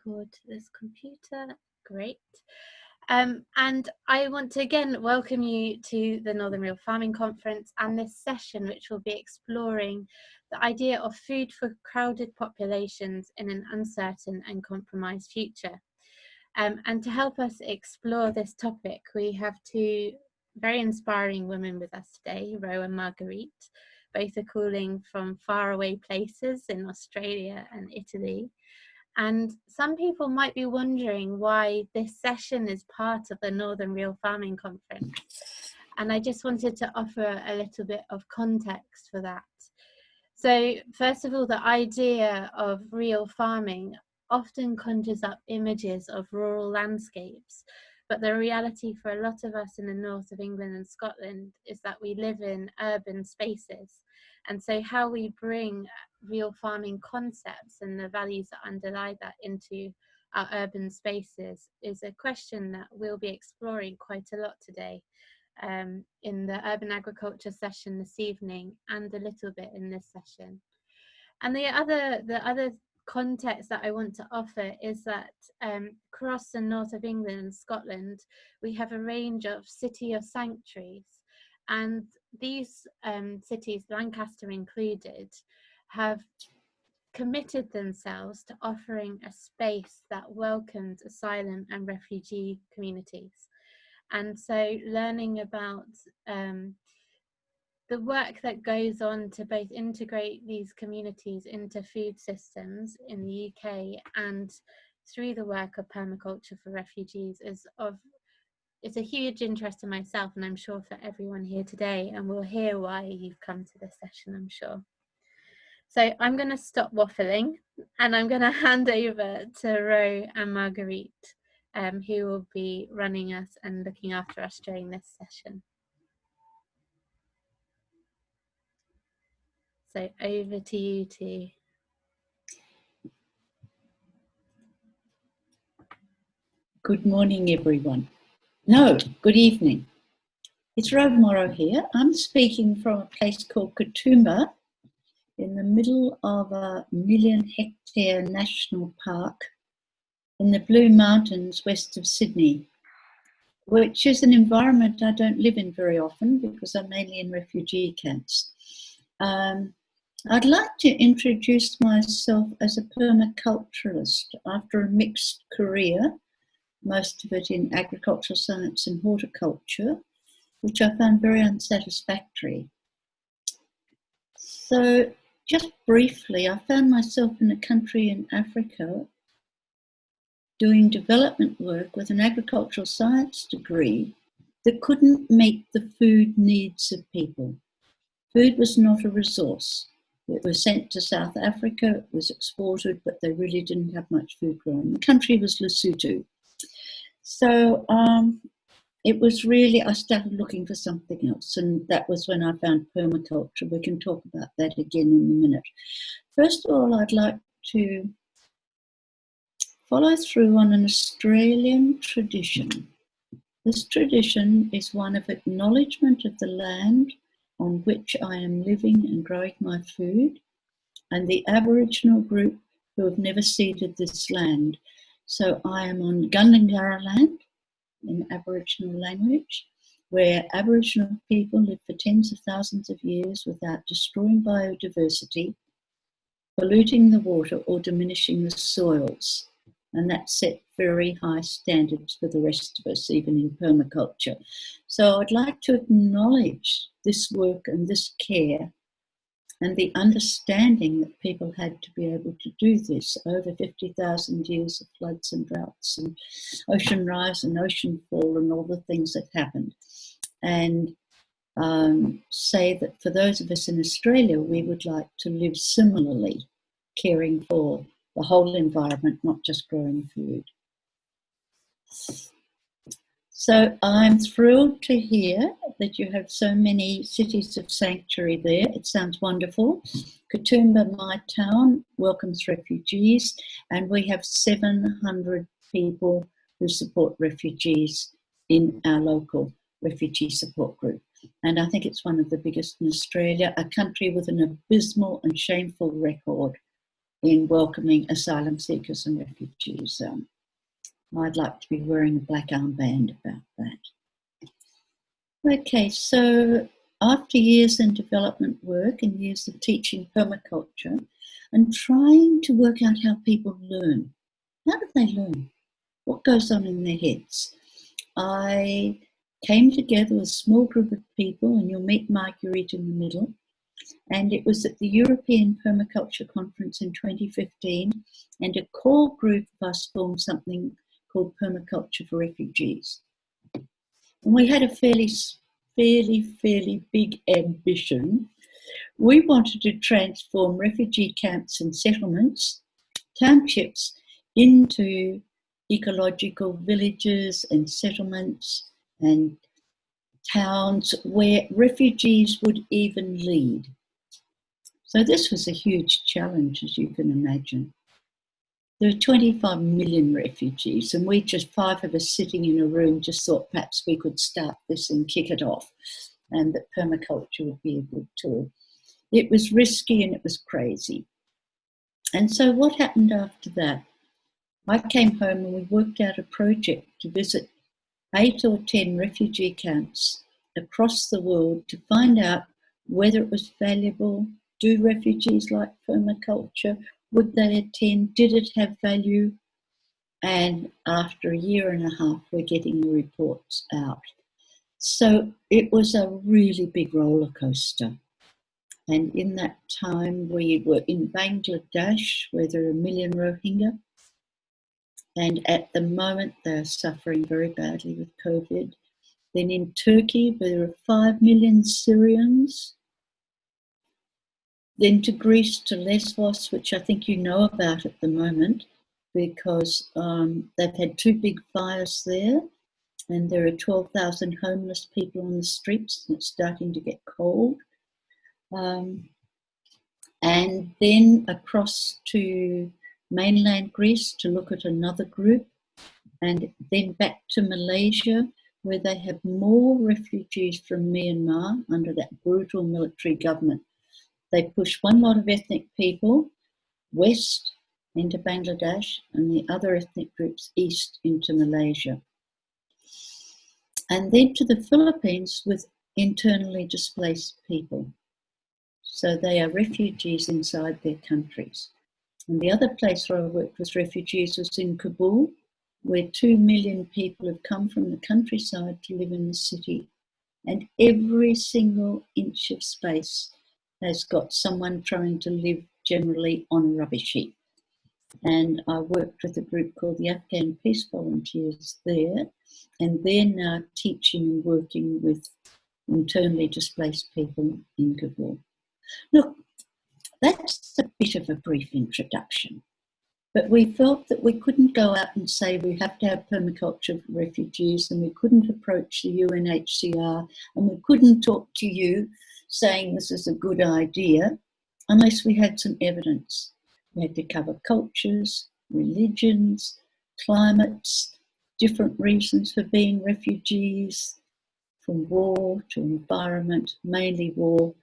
record this computer. Great. And I want to again welcome you to the Northern Real Farming Conference and this session, which will be exploring the idea of food for crowded populations in an uncertain and compromised future. And to help us explore this topic, we have two very inspiring women with us today, Ro and Marguerite. Both are calling from faraway places in Australia and Italy. And some people might be wondering why this session is part of the Northern Real Farming Conference. And I just wanted to offer a little bit of context for that. So first of all, the idea of real farming often conjures up images of rural landscapes. But the reality for a lot of us in the north of England and Scotland is that we live in urban spaces. And so how we bring real farming concepts and the values that underlie that into our urban spaces is a question that we'll be exploring quite a lot today in the urban agriculture session this evening and a little bit in this session. And the other context that I want to offer is that across the north of England and Scotland, we have a range of city of sanctuaries. And these cities, Lancaster included, have committed themselves to offering a space that welcomed asylum and refugee communities. And so learning about the work that goes on to both integrate these communities into food systems in the UK and through the work of permaculture for refugees it's a huge interest to myself, and I'm sure for everyone here today, and we'll hear why you've come to this session, I'm sure. So I'm going to stop waffling and I'm going to hand over to Ro and Marguerite, who will be running us and looking after us during this session. So over to you two. Good morning, everyone. No, good evening. It's Ro Morrow here. I'm speaking from a place called Katoomba in the middle of a 1 million hectare national park in the Blue Mountains west of Sydney, which is an environment I don't live in very often because I'm mainly in refugee camps. I'd like to introduce myself as a permaculturalist after a mixed career, most of it in agricultural science and horticulture, which I found very unsatisfactory. So just briefly, I found myself in a country in Africa doing development work with an agricultural science degree that couldn't meet the food needs of people. Food was not a resource. It was sent to South Africa, it was exported, but they really didn't have much food grown. The country was Lesotho. So it was really, I started looking for something else, and that was when I found permaculture. We can talk about that again in a minute. First of all, I'd like to follow through on an Australian tradition. This tradition is one of acknowledgement of the land on which I am living and growing my food, and the Aboriginal group who have never ceded this land. So I am on Gundungurra land in Aboriginal language, where Aboriginal people live for tens of thousands of years without destroying biodiversity, polluting the water or diminishing the soils. And that set very high standards for the rest of us, even in permaculture. So I'd like to acknowledge this work and this care and the understanding that people had to be able to do this over 50,000 years of floods and droughts and ocean rise and ocean fall and all the things that happened. And say that for those of us in Australia, we would like to live similarly, caring for the whole environment, not just growing food. So I'm thrilled to hear that you have so many cities of sanctuary there. It sounds wonderful. Katoomba, my town, welcomes refugees, and we have 700 people who support refugees in our local refugee support group. And I think it's one of the biggest in Australia, a country with an abysmal and shameful record in welcoming asylum seekers and refugees. I'd like to be wearing a black armband about that. Okay, so after years in development work and years of teaching permaculture and trying to work out how people learn, how do they learn? What goes on in their heads? I came together with a small group of people, and you'll meet Marguerite in the middle, and it was at the European Permaculture Conference in 2015, and a core group of us formed something called Permaculture for Refugees. And we had a fairly big ambition. We wanted to transform refugee camps and settlements, townships, into ecological villages and settlements and towns where refugees would even lead. So this was a huge challenge, as you can imagine. There are 25 million refugees, and we just, 5 of us sitting in a room, just thought perhaps we could start this and kick it off, and that permaculture would be a good tool. It was risky and it was crazy. And so what happened after that? I came home and we worked out a project to visit 8 or 10 refugee camps across the world to find out whether it was valuable. Do refugees like permaculture? Would they attend? Did it have value? And after a year and a half, we're getting the reports out. So it was a really big roller coaster. And in that time, we were in Bangladesh, where there are 1 million Rohingya. And at the moment, they're suffering very badly with COVID. Then in Turkey, where there are 5 million Syrians. Then to Greece, to Lesbos, which I think you know about at the moment, because they've had 2 big fires there, and there are 12,000 homeless people on the streets, and it's starting to get cold. And then across to mainland Greece to look at another group, and then back to Malaysia, where they have more refugees from Myanmar under that brutal military government. They push one lot of ethnic people west into Bangladesh and the other ethnic groups east into Malaysia. And then to the Philippines with internally displaced people. So they are refugees inside their countries. And the other place where I worked with refugees was in Kabul, where 2 million people have come from the countryside to live in the city. And every single inch of space has got someone trying to live generally on a rubbish heap. And I worked with a group called the Afghan Peace Volunteers there, and they're now teaching and working with internally displaced people in Kabul. Look, that's a bit of a brief introduction, but we felt that we couldn't go out and say we have to have permaculture for refugees, and we couldn't approach the UNHCR, and we couldn't talk to you saying this is a good idea unless we had some evidence. We had to cover cultures, religions, climates, different reasons for being refugees, from war to environment, mainly war,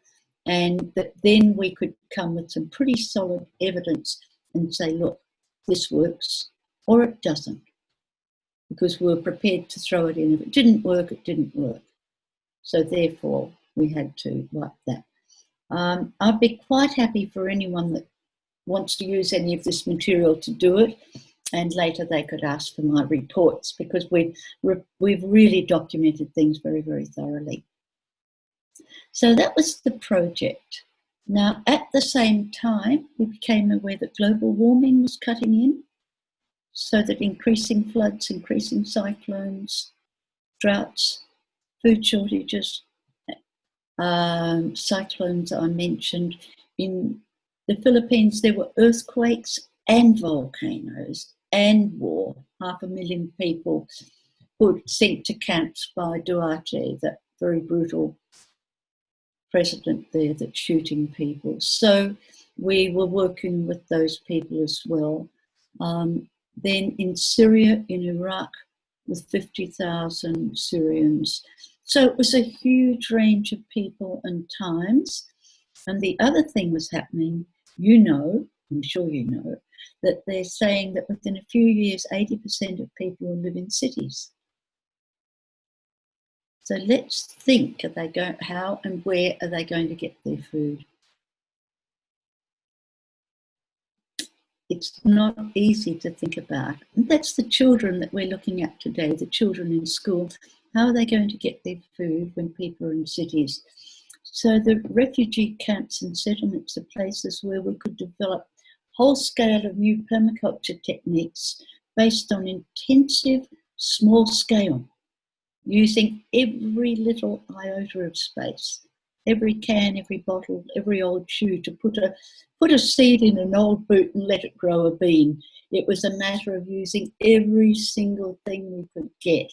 and that then we could come with some pretty solid evidence and say, look, this works, or it doesn't, because we were prepared to throw it in. If it didn't work, it didn't work. So therefore, we had to wipe that. I'd be quite happy for anyone that wants to use any of this material to do it, and later they could ask for my reports, because we've really documented things very, very thoroughly. So that was the project. Now, at the same time, we became aware that global warming was cutting in, so that increasing floods, increasing cyclones, droughts, food shortages, cyclones I mentioned. In the Philippines, there were earthquakes and volcanoes and war. 500,000 people were sent to camps by Duarte, that very brutal president there that's shooting people. So we were working with those people as well. Then in Syria, in Iraq, with 50,000 Syrians. So it was a huge range of people and times. And the other thing was happening, you know, I'm sure you know, that they're saying that within a few years, 80% of people will live in cities. So let's think, how and where are they going to get their food? It's not easy to think about. And that's the children that we're looking at today, the children in school. How are they going to get their food when people are in cities? So the refugee camps and settlements are places where we could develop whole scale of new permaculture techniques based on intensive small scale, using every little iota of space, every can, every bottle, every old shoe, to put a seed in an old boot and let it grow a bean. It was a matter of using every single thing we could get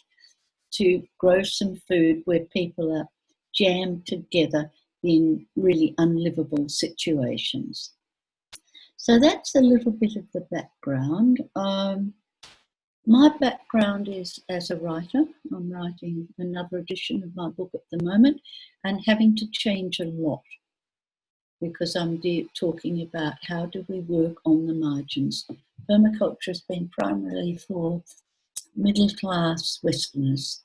to grow some food where people are jammed together in really unlivable situations. So that's a little bit of the background. My background is as a writer. I'm writing another edition of my book at the moment and having to change a lot because I'm talking about how do we work on the margins. Permaculture has been primarily for middle class Westerners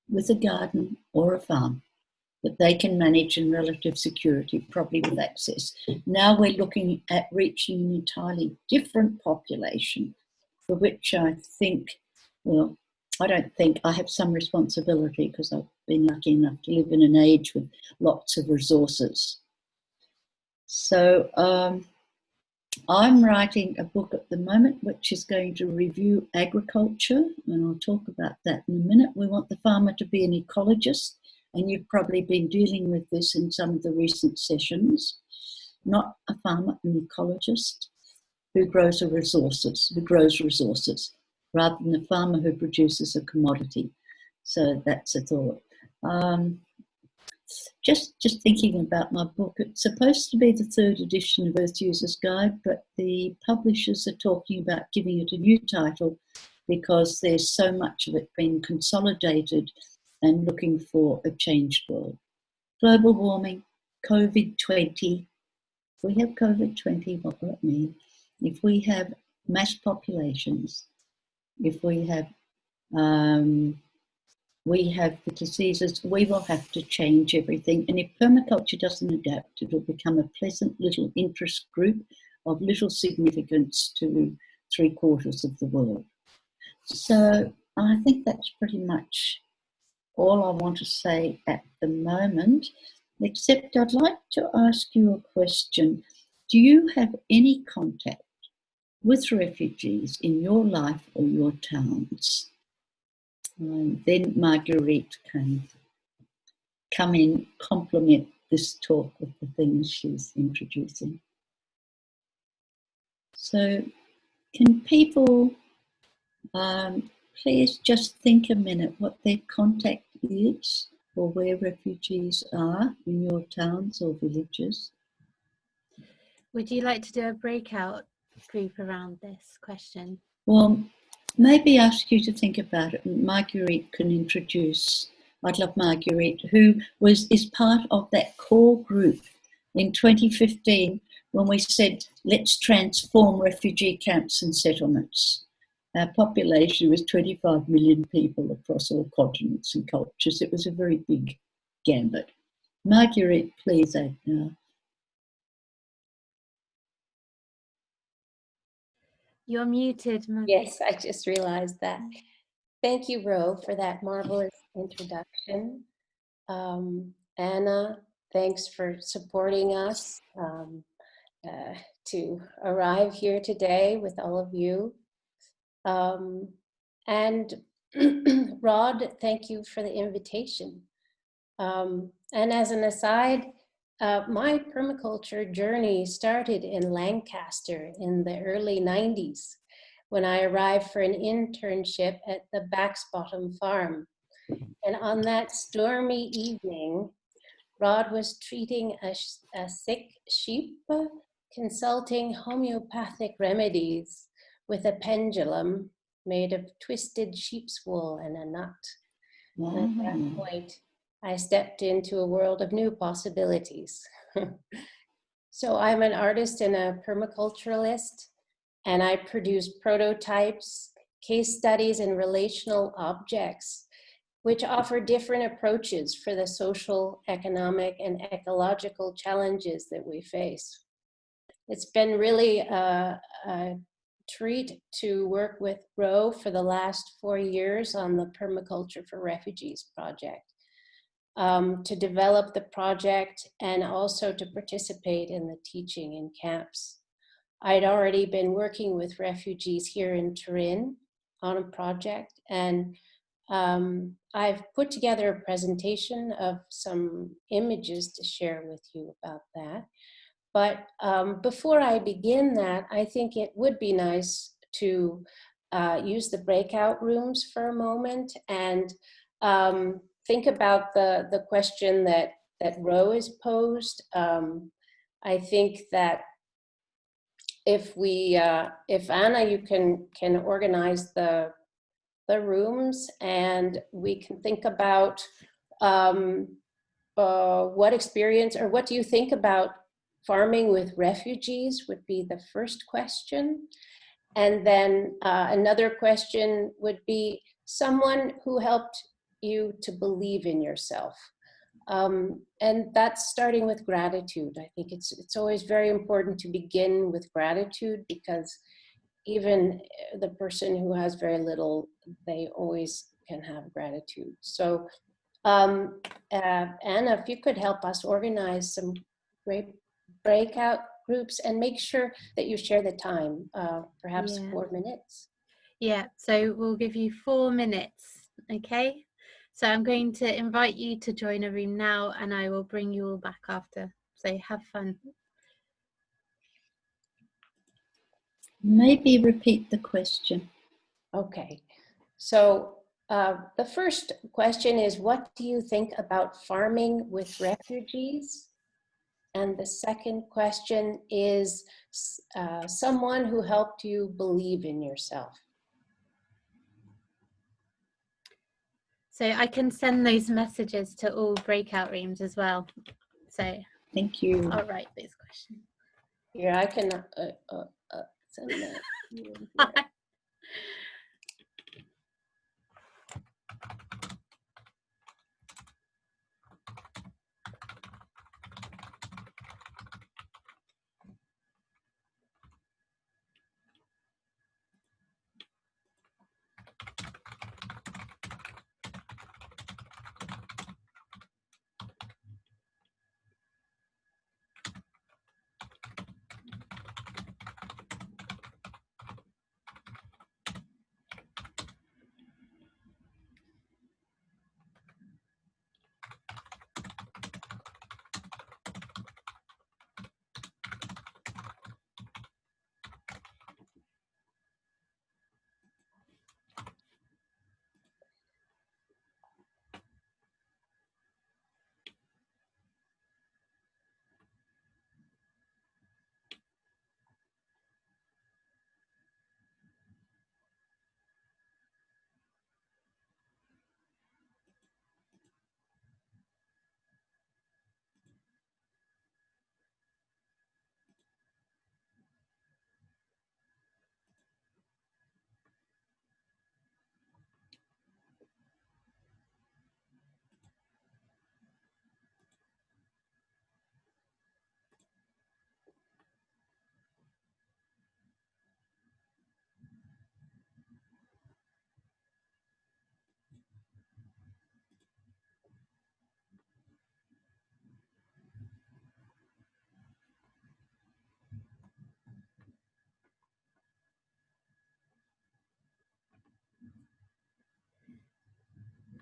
with a garden or a farm that they can manage in relative security, probably with access. Now we're looking at reaching an entirely different population, for which I think, well, I don't think, I have some responsibility because I've been lucky enough to live in an age with lots of resources. So I'm writing a book at the moment which is going to review agriculture, and I'll talk about that in a minute. We want the farmer to be an ecologist, and you've probably been dealing with this in some of the recent sessions. Not a farmer, an ecologist who grows resources, rather than a farmer who produces a commodity. So that's a thought. Just thinking about my book, it's supposed to be the 3rd edition of Earth User's Guide, but the publishers are talking about giving it a new title because there's so much of it being consolidated and looking for a changed world. Global warming, COVID-20. If we have COVID-20, what will it mean? If we have mass populations, if we have the diseases, we will have to change everything. And if permaculture doesn't adapt, it will become a pleasant little interest group of little significance to 3/4 of the world. So I think that's pretty much all I want to say at the moment, except I'd like to ask you a question. Do you have any contact with refugees in your life or your towns? Then Marguerite can come in, complement this talk with the things she's introducing. So can people please just think a minute what their contact is or where refugees are in your towns or villages? Would you like to do a breakout group around this question? Well, maybe ask you to think about it, and Marguerite can introduce. I'd love Marguerite, who is part of that core group in 2015 when we said, let's transform refugee camps and settlements. Our population was 25 million people across all continents and cultures. It was a very big gambit. Marguerite, please add now. You're muted, Marguerite. Yes, I just realized that. Thank you, Ro, for that marvelous introduction. Anna, thanks for supporting us to arrive here today with all of you. And Rod, thank you for the invitation. And as an aside, my permaculture journey started in Lancaster in the early 90s when I arrived for an internship at the Baxbottom Farm. And on that stormy evening, Rod was treating a sick sheep, consulting homeopathic remedies with a pendulum made of twisted sheep's wool and a nut. Wow. And at that point, I stepped into a world of new possibilities. So I'm an artist and a permaculturalist, and I produce prototypes, case studies, and relational objects, which offer different approaches for the social, economic, and ecological challenges that we face. It's been really a treat to work with Ro for the last 4 years on the Permaculture for Refugees project, to develop the project and also to participate in the teaching in camps. I'd already been working with refugees here in Turin on a project, and I've put together a presentation of some images to share with you about that. But before I begin that, I think it would be nice to use the breakout rooms for a moment and think about the question that Ro has posed. I think that if Anna, you can organize the rooms, and we can think about what experience, or what do you think about farming with refugees would be the first question. And then another question would be someone who helped you to believe in yourself. And that's starting with gratitude. I think it's always very important to begin with gratitude, because even the person who has very little, they always can have gratitude. So Anna, if you could help us organize some great breakout groups and make sure that you share the time, perhaps 4 minutes. Yeah, so we'll give you 4 minutes, okay? So I'm going to invite you to join a room now, and I will bring you all back after. So have fun. Maybe repeat the question. Okay, so the first question is, what do you think about farming with refugees? And the second question is, someone who helped you believe in yourself. So I can send those messages to all breakout rooms as well. So thank you. I'll write those questions. Yeah, I can send that.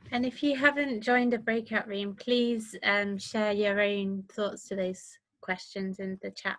And if you haven't joined a breakout room, please share your own thoughts to those questions in the chat.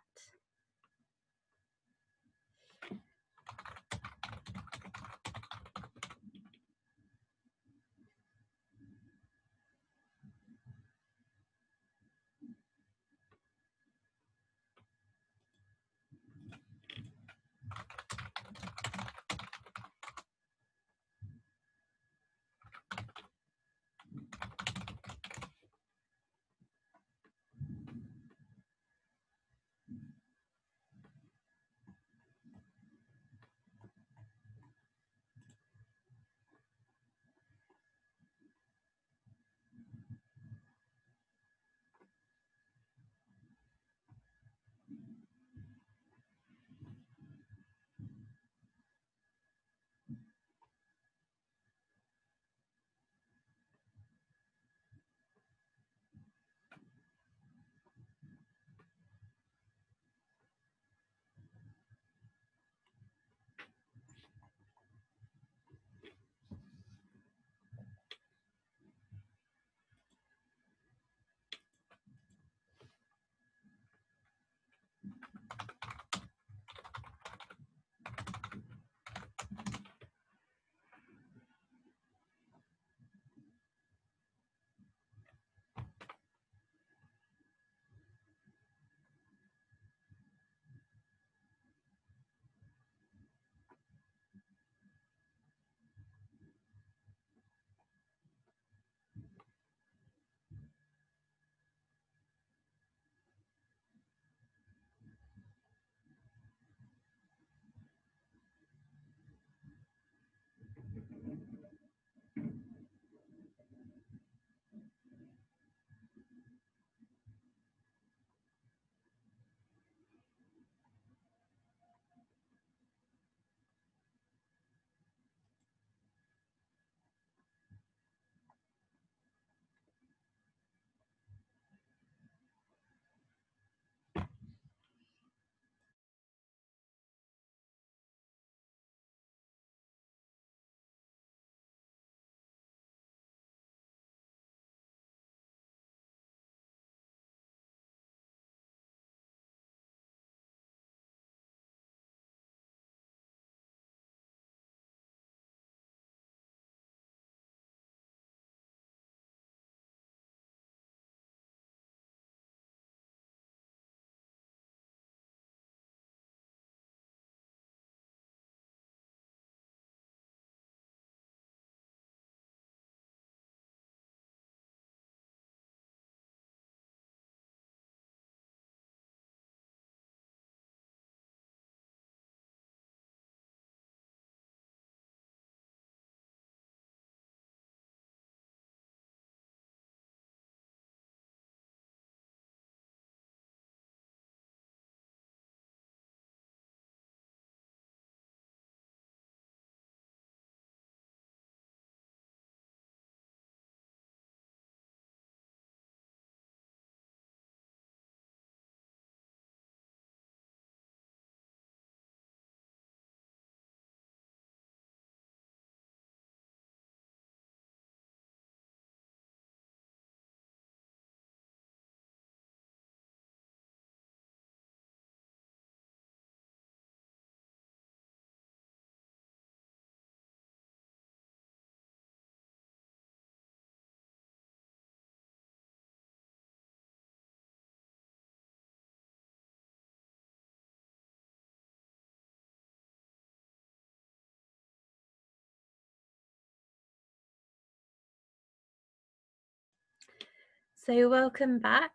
So welcome back.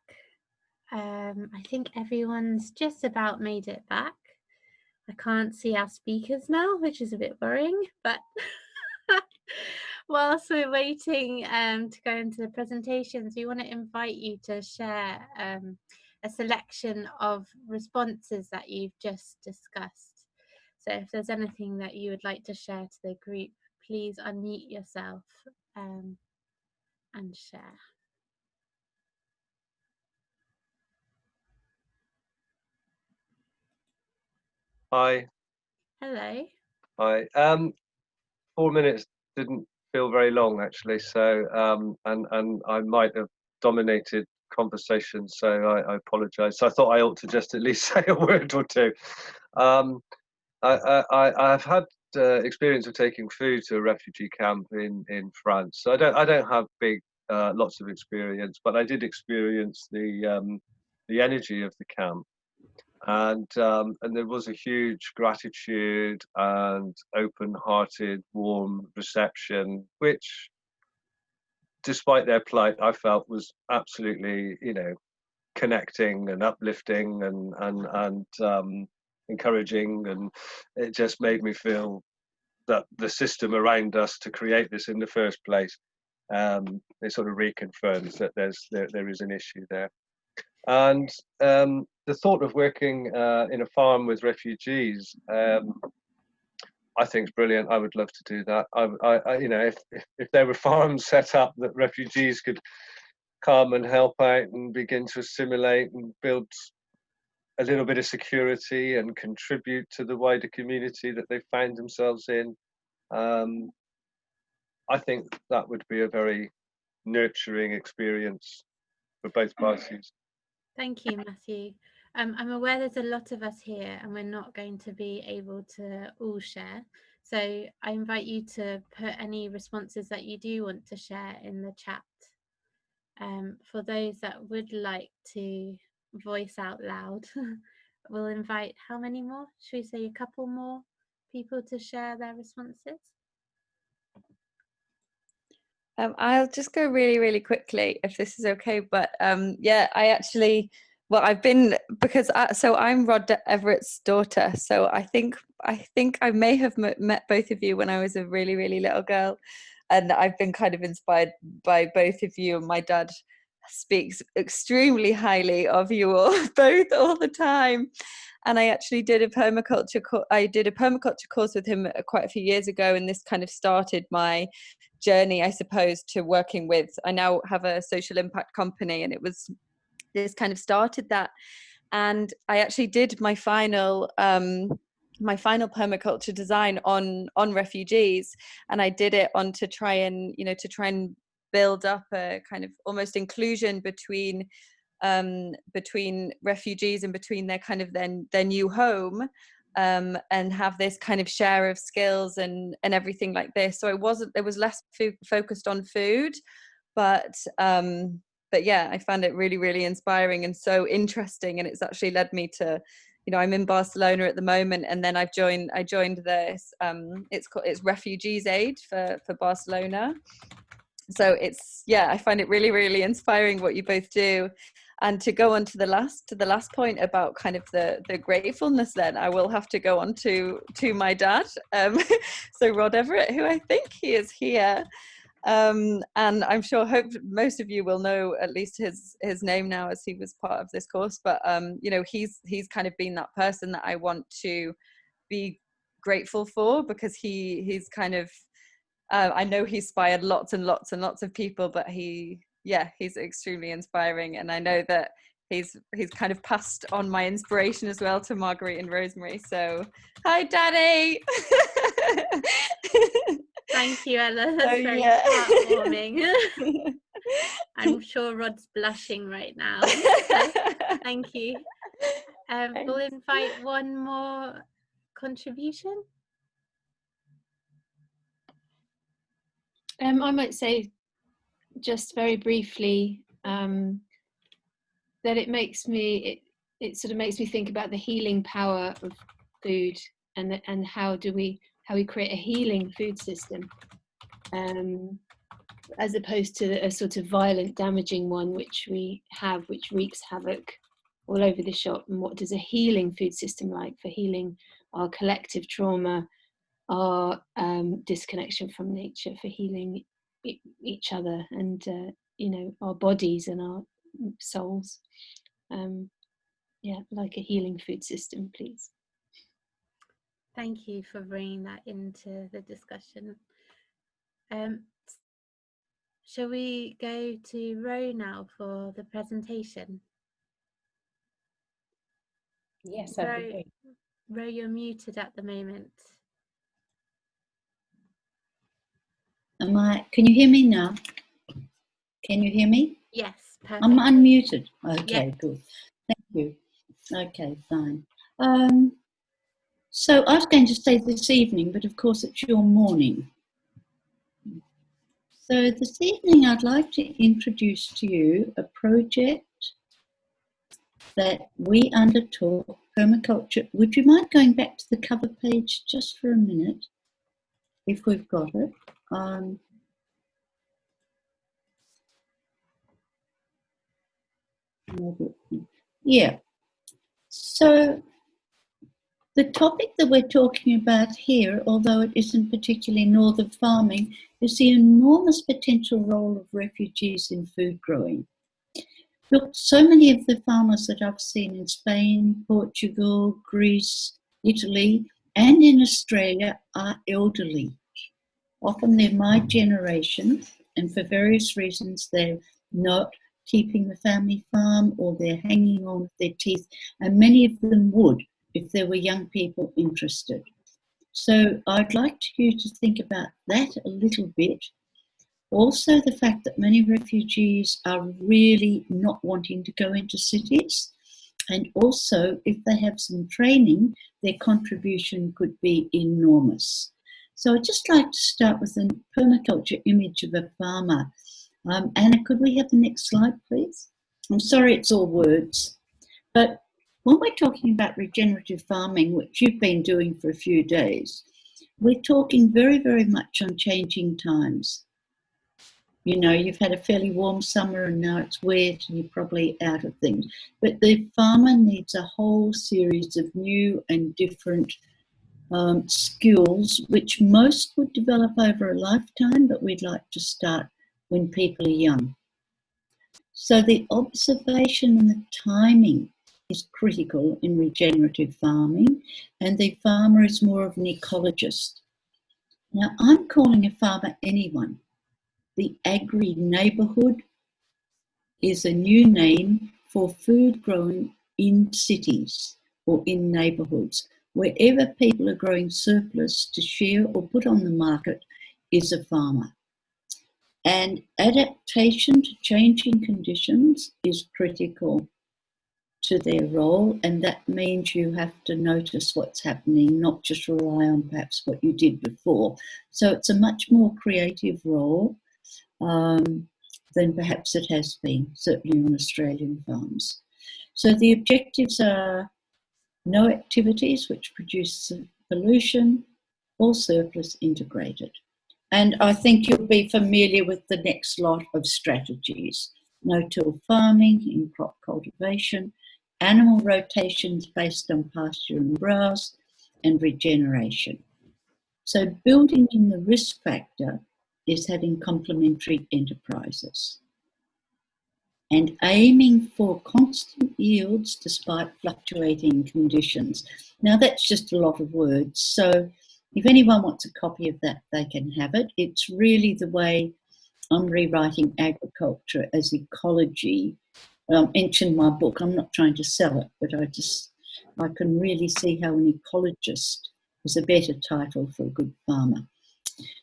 I think everyone's just about made it back. I can't see our speakers now, which is a bit worrying, but whilst we're waiting to go into the presentations, we want to invite you to share a selection of responses that you've just discussed. So if there's anything that you would like to share to the group, please unmute yourself and share. Hi. Hello. Hi. 4 minutes didn't feel very long actually, so and I might have dominated conversation, so I apologise. So I thought I ought to just at least say a word or two. I've had experience of taking food to a refugee camp in France. So I don't have lots of experience, but I did experience the energy of the camp. And there was a huge gratitude and open-hearted, warm reception, which, despite their plight, I felt was absolutely, connecting and uplifting and encouraging, and it just made me feel that the system around us to create this in the first place, it sort of reconfirms that there is an issue there. And the thought of working in a farm with refugees, I think is brilliant. I would love to do that. If there were farms set up that refugees could come and help out and begin to assimilate and build a little bit of security and contribute to the wider community that they find themselves in, I think that would be a very nurturing experience for both parties. Thank you, Matthew. I'm aware there's a lot of us here and we're not going to be able to all share. So I invite you to put any responses that you do want to share in the chat. For those that would like to voice out loud, we'll invite how many more? Should we say a couple more people to share their responses? I'll just go really, really quickly if this is okay. But yeah, so I'm Rod Everett's daughter. So I think I may have met both of you when I was a really, really little girl, and I've been kind of inspired by both of you. And my dad speaks extremely highly of you all, both, all the time. And I actually did a permaculture course with him quite a few years ago, and this kind of started my journey, I suppose, to working with. I now have a social impact company, and this kind of started that. And I actually did my final permaculture design on refugees, and I did it to try and build up a kind of almost inclusion between refugees and between their kind of their new home, and have this kind of share of skills and everything like this. So it was less focused on food, but yeah, I found it really, really inspiring and so interesting. And it's actually led me to, I'm in Barcelona at the moment, and then I joined this, it's Refugees Aid for Barcelona. So I find it really, really inspiring what you both do. And to go on to the last point about kind of the gratefulness, then I will have to go on to my dad. So Rod Everett, who I think he is here. And I'm sure most of you will know at least his name now, as he was part of this course. But he's kind of been that person that I want to be grateful for, because he's kind of I know he inspired lots and lots and lots of people, but he's extremely inspiring. And I know that he's kind of passed on my inspiration as well to Marguerite and Rosemary. So hi, Daddy. Thank you, Ella. That's very heartwarming. I'm sure Rod's blushing right now. So, thank you. We'll invite one more contribution. I might say just very briefly that it sort of makes me think about the healing power of food, and how we create a healing food system. as opposed to a sort of violent, damaging one, which wreaks havoc all over the shop. And what does a healing food system like for healing our collective trauma, our disconnection from nature, for healing each other and our bodies and our souls? Like a healing food system, please. Thank you for bringing that into the discussion. Shall we go to Ro now for the presentation? Yes, that'd be great. Ro, you're muted at the moment. Can you hear me now? Can you hear me? Yes, perfect. I'm unmuted. Okay, yes. Good. Thank you. Okay, fine. So I was going to say this evening, but of course it's your morning. So this evening I'd like to introduce to you a project that we undertook, Permaculture. Would you mind going back to the cover page just for a minute, if we've got it? Yeah. So the topic that we're talking about here, although it isn't particularly northern farming, is the enormous potential role of refugees in food growing. Look, so many of the farmers that I've seen in Spain, Portugal, Greece, Italy, and in Australia are elderly. Often they're my generation, and for various reasons they're not keeping the family farm or they're hanging on with their teeth, and many of them would if there were young people interested. So I'd like you to think about that a little bit. Also, the fact that many refugees are really not wanting to go into cities. And also, if they have some training, their contribution could be enormous. So I'd just like to start with a permaculture image of a farmer. Anna, could we have the next slide, please? I'm sorry, it's all words. But when we're talking about regenerative farming, which you've been doing for a few days, we're talking very, very much on changing times. You know, you've had a fairly warm summer and now it's wet and you're probably out of things. But the farmer needs a whole series of new and different skills, which most would develop over a lifetime, but we'd like to start when people are young. So the observation and the timing is critical in regenerative farming, and the farmer is more of an ecologist. Now, I'm calling a farmer anyone. The agri-neighbourhood is a new name for food grown in cities or in neighbourhoods. Wherever people are growing surplus to share or put on the market is a farmer. And adaptation to changing conditions is critical to their role, and that means you have to notice what's happening, not just rely on perhaps what you did before. So it's a much more creative role than perhaps it has been, certainly on Australian farms. So the objectives are no activities which produce pollution, all surplus integrated. And I think you'll be familiar with the next lot of strategies. No-till farming in crop cultivation, animal rotations based on pasture and browse, and regeneration. So building in the risk factor is having complementary enterprises and aiming for constant yields despite fluctuating conditions. Now that's just a lot of words, so if anyone wants a copy of that, they can have it. It's really the way I'm rewriting agriculture as ecology. I mentioned in my book, I'm not trying to sell it, but I can really see how an ecologist is a better title for a good farmer.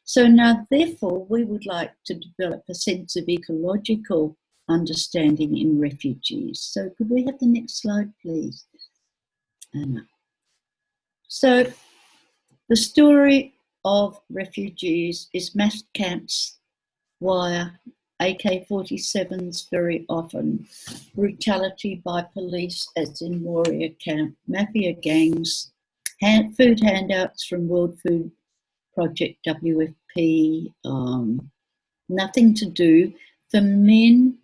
So now, therefore, we would like to develop a sense of ecological understanding in refugees. So could we have the next slide, please, Anna? So the story of refugees is mass camps, wire, AK-47s very often, brutality by police as in warrior camp, mafia gangs, food handouts from World Food Project, WFP, nothing to do. For men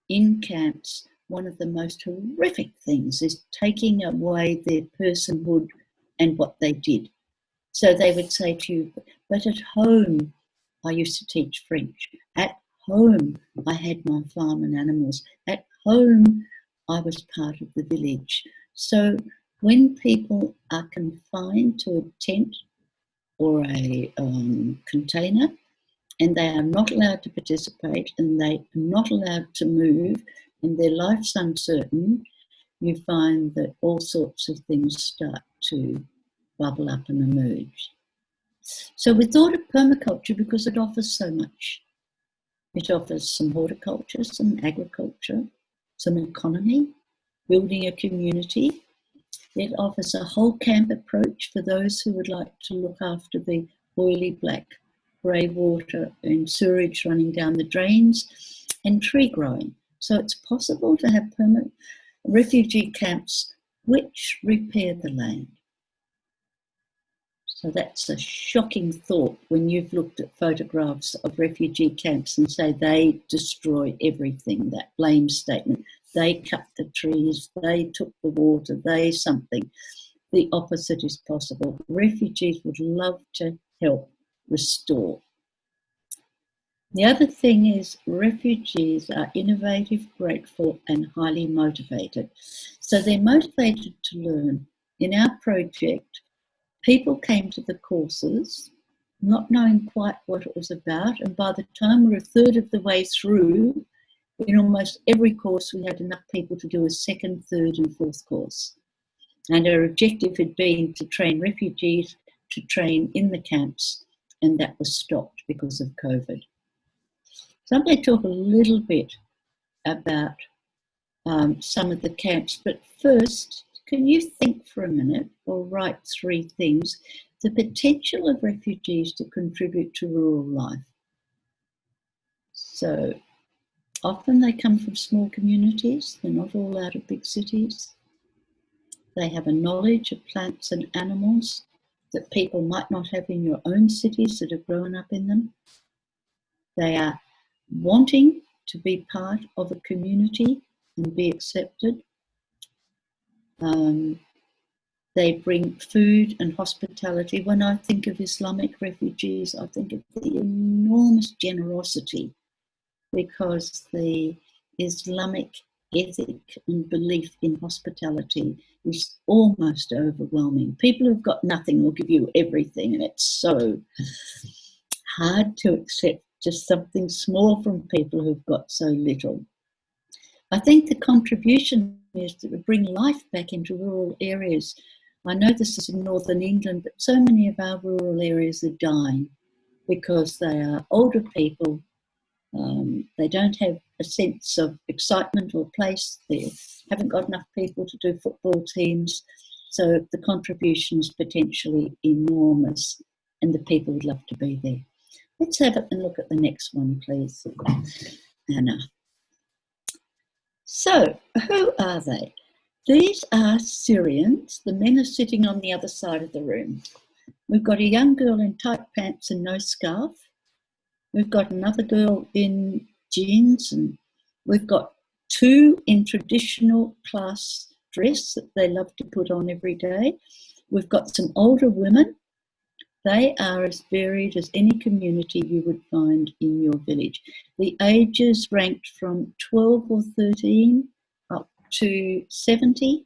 in camps, one of the most horrific things is taking away their personhood and what they did. So they would say to you, but at home, I used to teach French. At home, I had my farm and animals. At home, I was part of the village. So when people are confined to a tent or a container, and they are not allowed to participate, and they are not allowed to move, and their life's uncertain, you find that all sorts of things start to bubble up and emerge. So we thought of permaculture because it offers so much. It offers some horticulture, some agriculture, some economy, building a community. It offers a whole camp approach for those who would like to look after the oily black grey water and sewage running down the drains, and tree growing. So it's possible to have permanent refugee camps which repair the land. So that's a shocking thought when you've looked at photographs of refugee camps and say they destroy everything, that blame statement. They cut the trees, they took the water, they something. The opposite is possible. Refugees would love to help restore. The other thing is refugees are innovative, grateful, and highly motivated. So they're motivated to learn. In our project, people came to the courses not knowing quite what it was about, and by the time we were a third of the way through, in almost every course we had enough people to do a second, third and fourth course. And our objective had been to train refugees to train in the camps, and that was stopped because of COVID. So I'm going to talk a little bit about some of the camps, but first, can you think for a minute or write 3 things, the potential of refugees to contribute to rural life? So often they come from small communities, they're not all out of big cities. They have a knowledge of plants and animals that people might not have in your own cities that have grown up in them. They are wanting to be part of a community and be accepted. They bring food and hospitality. When I think of Islamic refugees, I think of the enormous generosity, because the Islamic ethic and belief in hospitality is almost overwhelming. People who've got nothing will give you everything, and it's so hard to accept just something small from people who've got so little. I think the contribution is to bring life back into rural areas. I know this is in northern England, but so many of our rural areas are dying because they are older people. They don't have a sense of excitement or place. They haven't got enough people to do football teams. So the contribution is potentially enormous, and the people would love to be there. Let's have a look at the next one, please, Anna. So, who are they? These are Syrians. The men are sitting on the other side of the room. We've got a young girl in tight pants and no scarf. We've got another girl in jeans, and we've got 2 in traditional class dress that they love to put on every day. We've got some older women. They are as varied as any community you would find in your village. The ages ranked from 12 or 13 up to 70.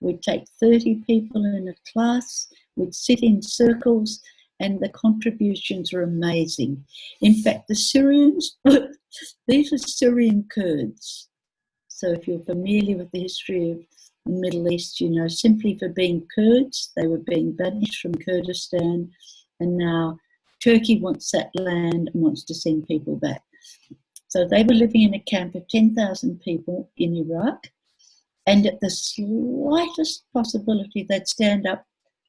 We'd take 30 people in a class, we'd sit in circles, and the contributions are amazing. In fact, the Syrians, these are Syrian Kurds. So if you're familiar with the history of the Middle East, you know, simply for being Kurds, they were being banished from Kurdistan, and now Turkey wants that land and wants to send people back. So they were living in a camp of 10,000 people in Iraq, and at the slightest possibility they'd stand up,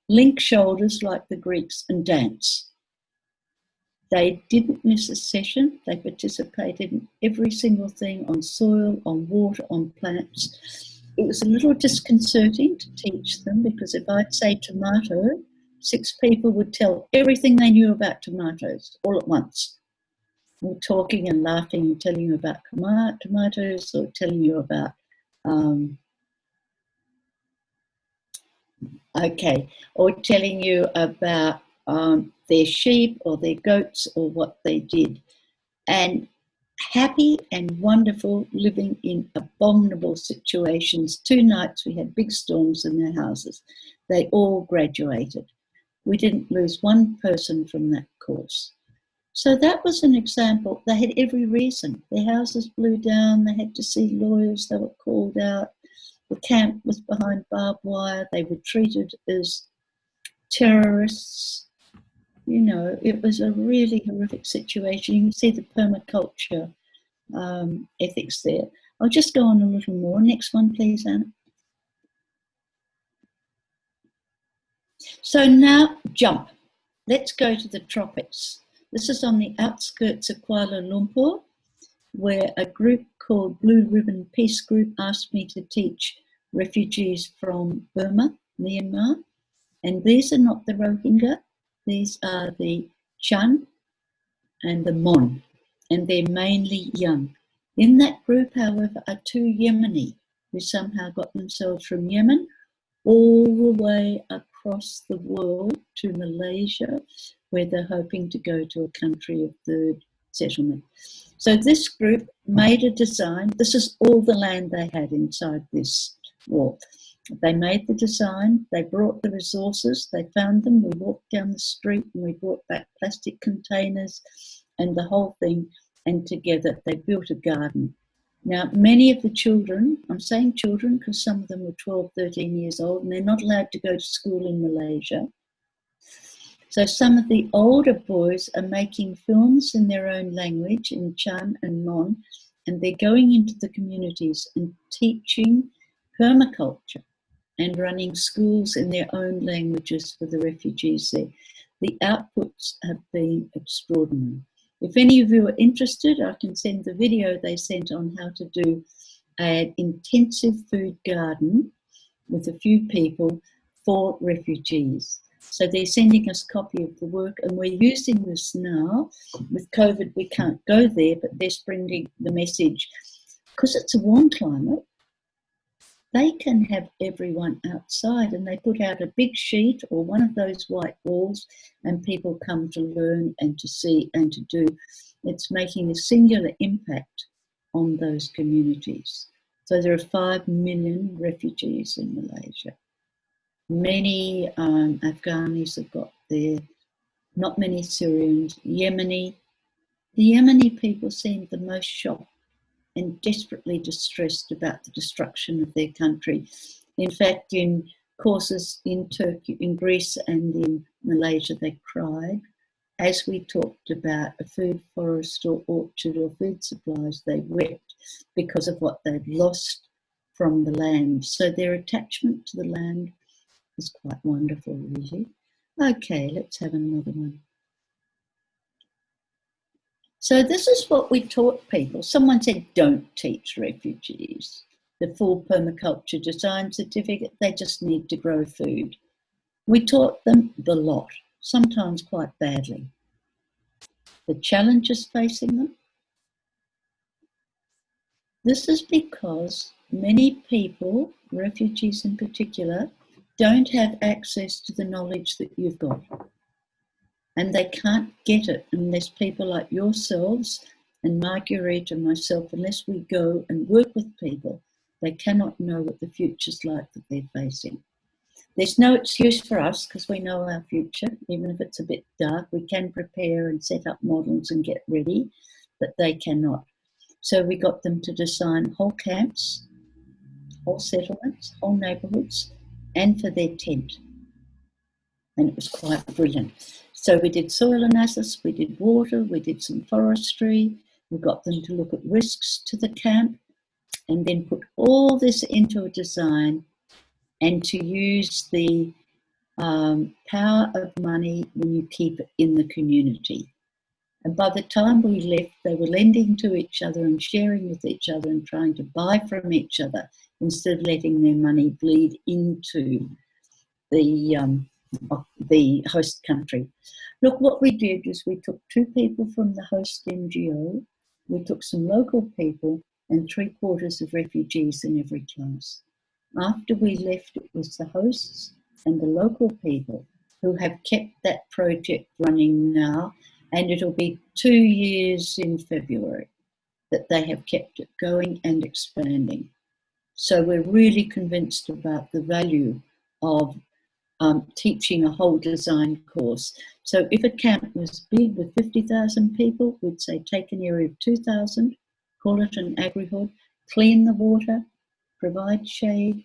link shoulders like the Greeks, and dance. They didn't miss a session. They participated in every single thing, on soil, on water, on plants. It was a little disconcerting to teach them, because if I'd say tomato, 6 people would tell everything they knew about tomatoes all at once. or talking and laughing and telling you about tomatoes, or telling you about or telling you about their sheep or their goats or what they did. And happy and wonderful, living in abominable situations. 2 nights we had big storms in their houses. They all graduated. We didn't lose one person from that course. So that was an example. They had every reason. Their houses blew down. They had to see lawyers. They were called out. The camp was behind barbed wire. They were treated as terrorists. You know, it was a really horrific situation. You can see the permaculture ethics there. I'll just go on a little more. Next one, please, Anna. So now jump. Let's go to the tropics. This is on the outskirts of Kuala Lumpur, where a group called Blue Ribbon Peace Group asked me to teach refugees from Burma, Myanmar. And these are not the Rohingya. These are the Chan and the Mon, and they're mainly young. In that group, however, are 2 Yemeni who somehow got themselves from Yemen all the way across the world to Malaysia, where they're hoping to go to a country of third settlement. So this group made a design. This is all the land they had inside this wall. They made the design, they brought the resources, they found them, we walked down the street and we brought back plastic containers and the whole thing, and together they built a garden. Now, many of the children, I'm saying children because some of them were 12, 13 years old, and they're not allowed to go to school in Malaysia. So some of the older boys are making films in their own language, in Chan and Mon, and they're going into the communities and teaching permaculture and running schools in their own languages for the refugees there. The outputs have been extraordinary. If any of you are interested, I can send the video they sent on how to do an intensive food garden with a few people for refugees. So they're sending us a copy of the work, and we're using this now. With COVID, we can't go there, but they're spreading the message. Because it's a warm climate, they can have everyone outside, and they put out a big sheet or one of those white walls, and people come to learn and to see and to do. It's making a singular impact on those communities. So there are 5 million refugees in Malaysia. Many Afghanis have got there, not many Syrians, Yemeni. The Yemeni people seem the most shocked and desperately distressed about the destruction of their country. In fact, in courses in Turkey, in Greece and in Malaysia, they cried. As we talked about a food forest or orchard or food supplies, they wept because of what they'd lost from the land. So their attachment to the land is quite wonderful, really. Okay, let's have another one. So this is what we taught people. Someone said, don't teach refugees the full permaculture design certificate. They just need to grow food. We taught them the lot, sometimes quite badly. The challenges facing them. This is because many people, refugees in particular, don't have access to the knowledge that you've got. And they can't get it unless people like yourselves and Marguerite and myself, unless we go and work with people, they cannot know what the future's like that they're facing. There's no excuse for us because we know our future, even if it's a bit dark. We can prepare and set up models and get ready, but they cannot. So we got them to design whole camps, whole settlements, whole neighbourhoods, and for their tent. And it was quite brilliant. So we did soil analysis, we did water, we did some forestry, we got them to look at risks to the camp, and then put all this into a design and to use the power of money when you keep it in the community. And by the time we left, they were lending to each other and sharing with each other and trying to buy from each other instead of letting their money bleed into the of the host country. Look, what we did is we took 2 people from the host NGO, we took some local people, and 3/4 of refugees in every class. After we left, it was the hosts and the local people who have kept that project running now, and it'll be 2 years in February that they have kept it going and expanding. So we're really convinced about the value of teaching a whole design course. So if a camp was big with 50,000 people, we'd say take an area of 2,000, call it an agri-hub, clean the water, provide shade,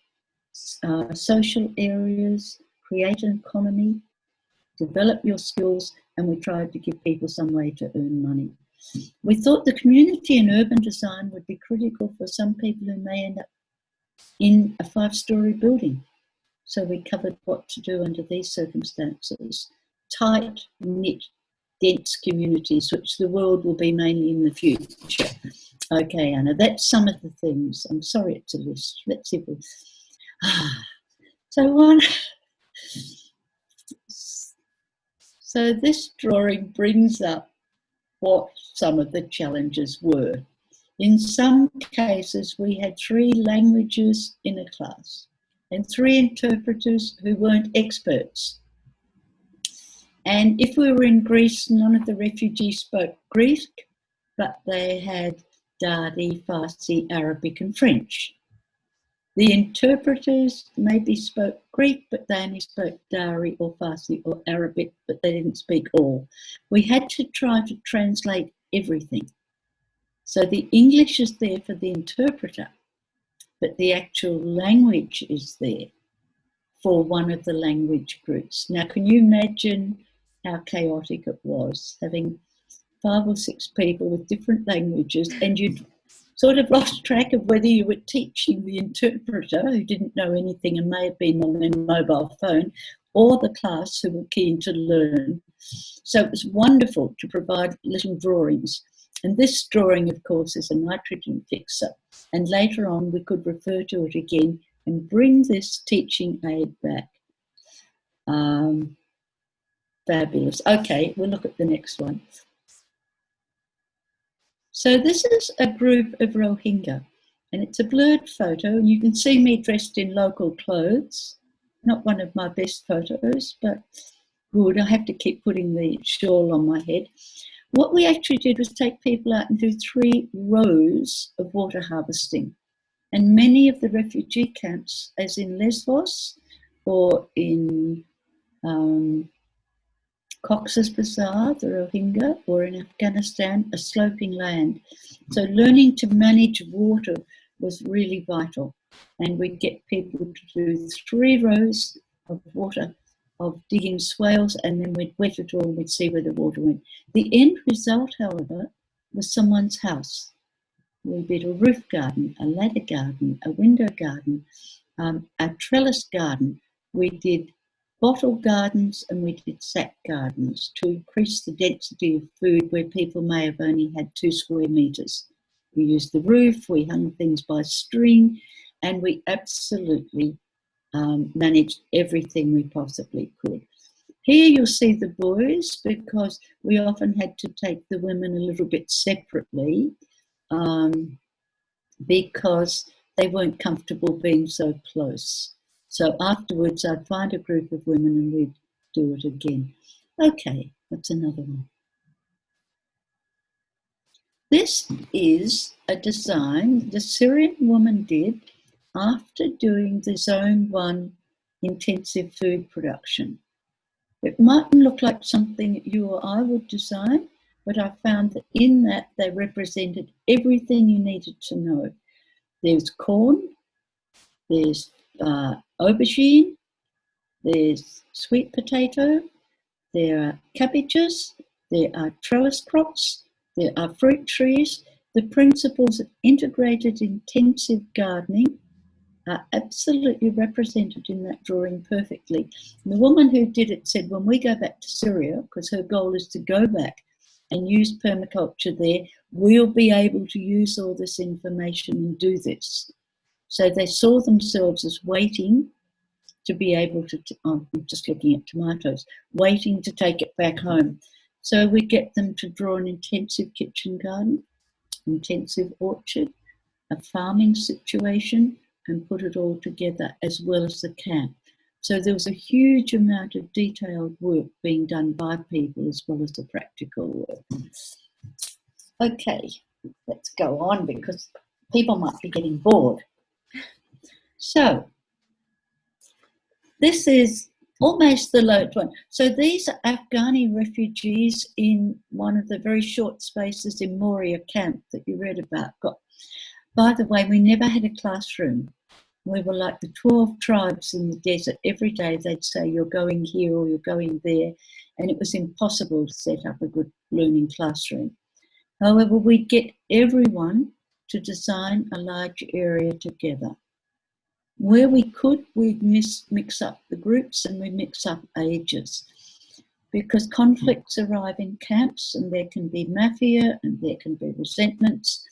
social areas, create an economy, develop your skills, and we tried to give people some way to earn money. We thought the community and urban design would be critical for some people who may end up in a 5-story building. So we covered what to do under these circumstances. Tight, knit, dense communities, which the world will be mainly in the future. Okay, Anna, that's some of the things. I'm sorry it's a list. Let's see if we... So this drawing brings up what some of the challenges were. In some cases, we had 3 languages in a class and 3 interpreters who weren't experts. And if we were in Greece, none of the refugees spoke Greek, but they had Dari, Farsi, Arabic and French. The interpreters maybe spoke Greek, but they only spoke Dari or Farsi or Arabic, but they didn't speak all. We had to try to translate everything. So the English is there for the interpreter, but the actual language is there for one of the language groups. Now, can you imagine how chaotic it was, having 5 or 6 people with different languages, and you'd sort of lost track of whether you were teaching the interpreter, who didn't know anything and may have been on their mobile phone, or the class who were keen to learn. So it was wonderful to provide little drawings. And this drawing, of course, is a nitrogen fixer. And later on, we could refer to it again and bring this teaching aid back. Fabulous. Okay, we'll look at the next one. So this is a group of Rohingya, and it's a blurred photo, and you can see me dressed in local clothes. Not one of my best photos, but good. I have to keep putting the shawl on my head. What we actually did was take people out and do 3 rows of water harvesting. And many of the refugee camps, as in Lesbos or in Cox's Bazar, the Rohingya, or in Afghanistan, a sloping land. So learning to manage water was really vital. And we'd get people to do 3 rows of water, of digging swales, and then we'd wet it all and we'd see where the water went. The end result, however, was someone's house. We did a roof garden, a ladder garden, a window garden, a trellis garden. We did bottle gardens and we did sack gardens to increase the density of food where people may have only had 2 square metres. We used the roof, we hung things by string, and we absolutely managed everything we possibly could. Here you'll see the boys, because we often had to take the women a little bit separately because they weren't comfortable being so close. So afterwards I'd find a group of women and we'd do it again. Okay, that's another one. This is a design the Syrian woman did after doing the Zone 1 intensive food production. It mightn't look like something you or I would design, but I found that in that they represented everything you needed to know. There's corn, there's aubergine, there's sweet potato, there are cabbages, there are trellis crops, there are fruit trees. The principles of integrated intensive gardening are absolutely represented in that drawing perfectly. And the woman who did it said, when we go back to Syria, because her goal is to go back and use permaculture there, we'll be able to use all this information and do this. So they saw themselves as waiting to be able to, I'm just looking at tomatoes, waiting to take it back home. So we get them to draw an intensive kitchen garden, intensive orchard, a farming situation, and put it all together, as well as the camp. So there was a huge amount of detailed work being done by people as well as the practical work. Okay, let's go on because people might be getting bored. So this is almost the lowest one. So these are Afghani refugees in one of the very short spaces in Moria camp that you read about. By the way, we never had a classroom. We were like the 12 tribes in the desert. Every day they'd say, you're going here or you're going there. And it was impossible to set up a good learning classroom. However, we'd get everyone to design a large area together. Where we could, we'd mix up the groups and we'd mix up ages. Because conflicts arrive in camps and there can be mafia and there can be resentments.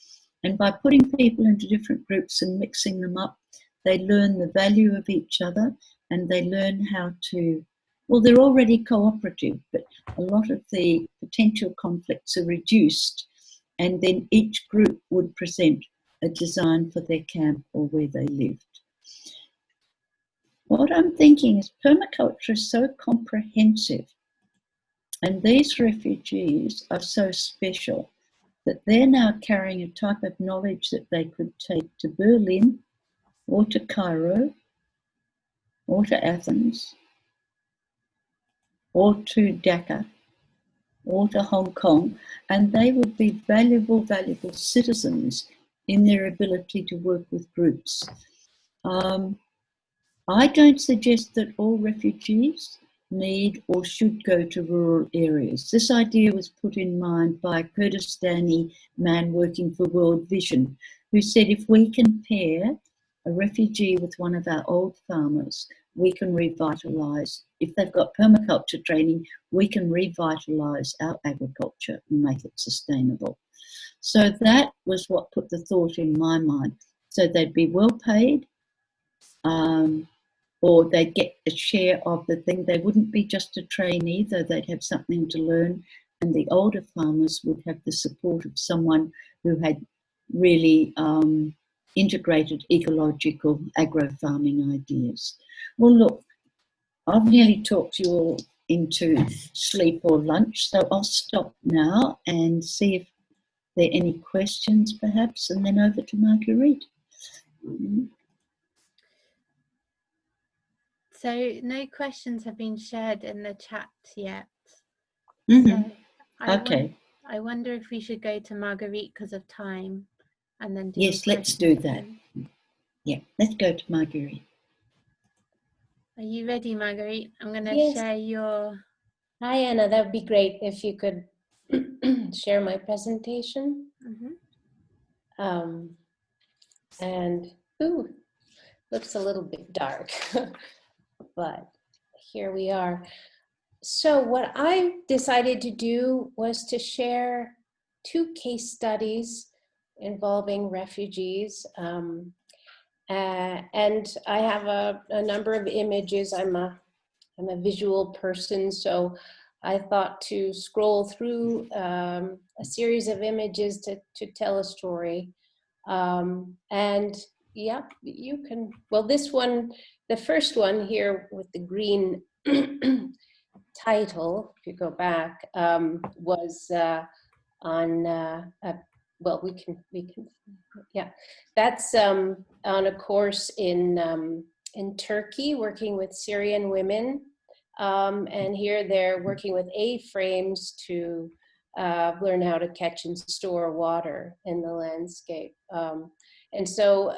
And by putting people into different groups and mixing them up, they learn the value of each other and they learn how to, well, they're already cooperative, but a lot of the potential conflicts are reduced, and then each group would present a design for their camp or where they lived. What I'm thinking is permaculture is so comprehensive, and these refugees are so special that they're now carrying a type of knowledge that they could take to Berlin or to Cairo or to Athens or to Dhaka or to Hong Kong, and they would be valuable citizens in their ability to work with groups. I don't suggest that all refugees need or should go to rural areas. This idea was put in mind by a Kurdistani man working for World Vision, who said if we can pair a refugee with one of our old farmers, we can revitalise. If they've got permaculture training, we can revitalise our agriculture and make it sustainable. So that was what put the thought in my mind. So they'd be well paid, or they'd get a share of the thing. They wouldn't be just a trainee, though they'd have something to learn. And the older farmers would have the support of someone who had really integrated ecological agro-farming ideas. Well, look, I've nearly talked you all into sleep or lunch, so I'll stop now and see if there are any questions, perhaps, and then over to Marguerite. So no questions have been shared in the chat yet. Mm-hmm. So Okay. I wonder if we should go to Marguerite because of time, and then do. Yes, let's do that. Yeah, let's go to Marguerite. Are you ready, Marguerite? I'm going to share your. Hi, Anna. That would be great if you could share my presentation. Mm-hmm. And ooh, looks a little bit dark, but here we are. So what I decided to do was to share 2 case studies involving refugees. And I have a number of images. I'm a visual person, so I thought to scroll through a series of images to tell a story. And yeah, you can, well, this one, the first one here with the green title, if you go back, was on well, we can, yeah, that's on a course in Turkey, working with Syrian women, and here they're working with A-frames to learn how to catch and store water in the landscape. And so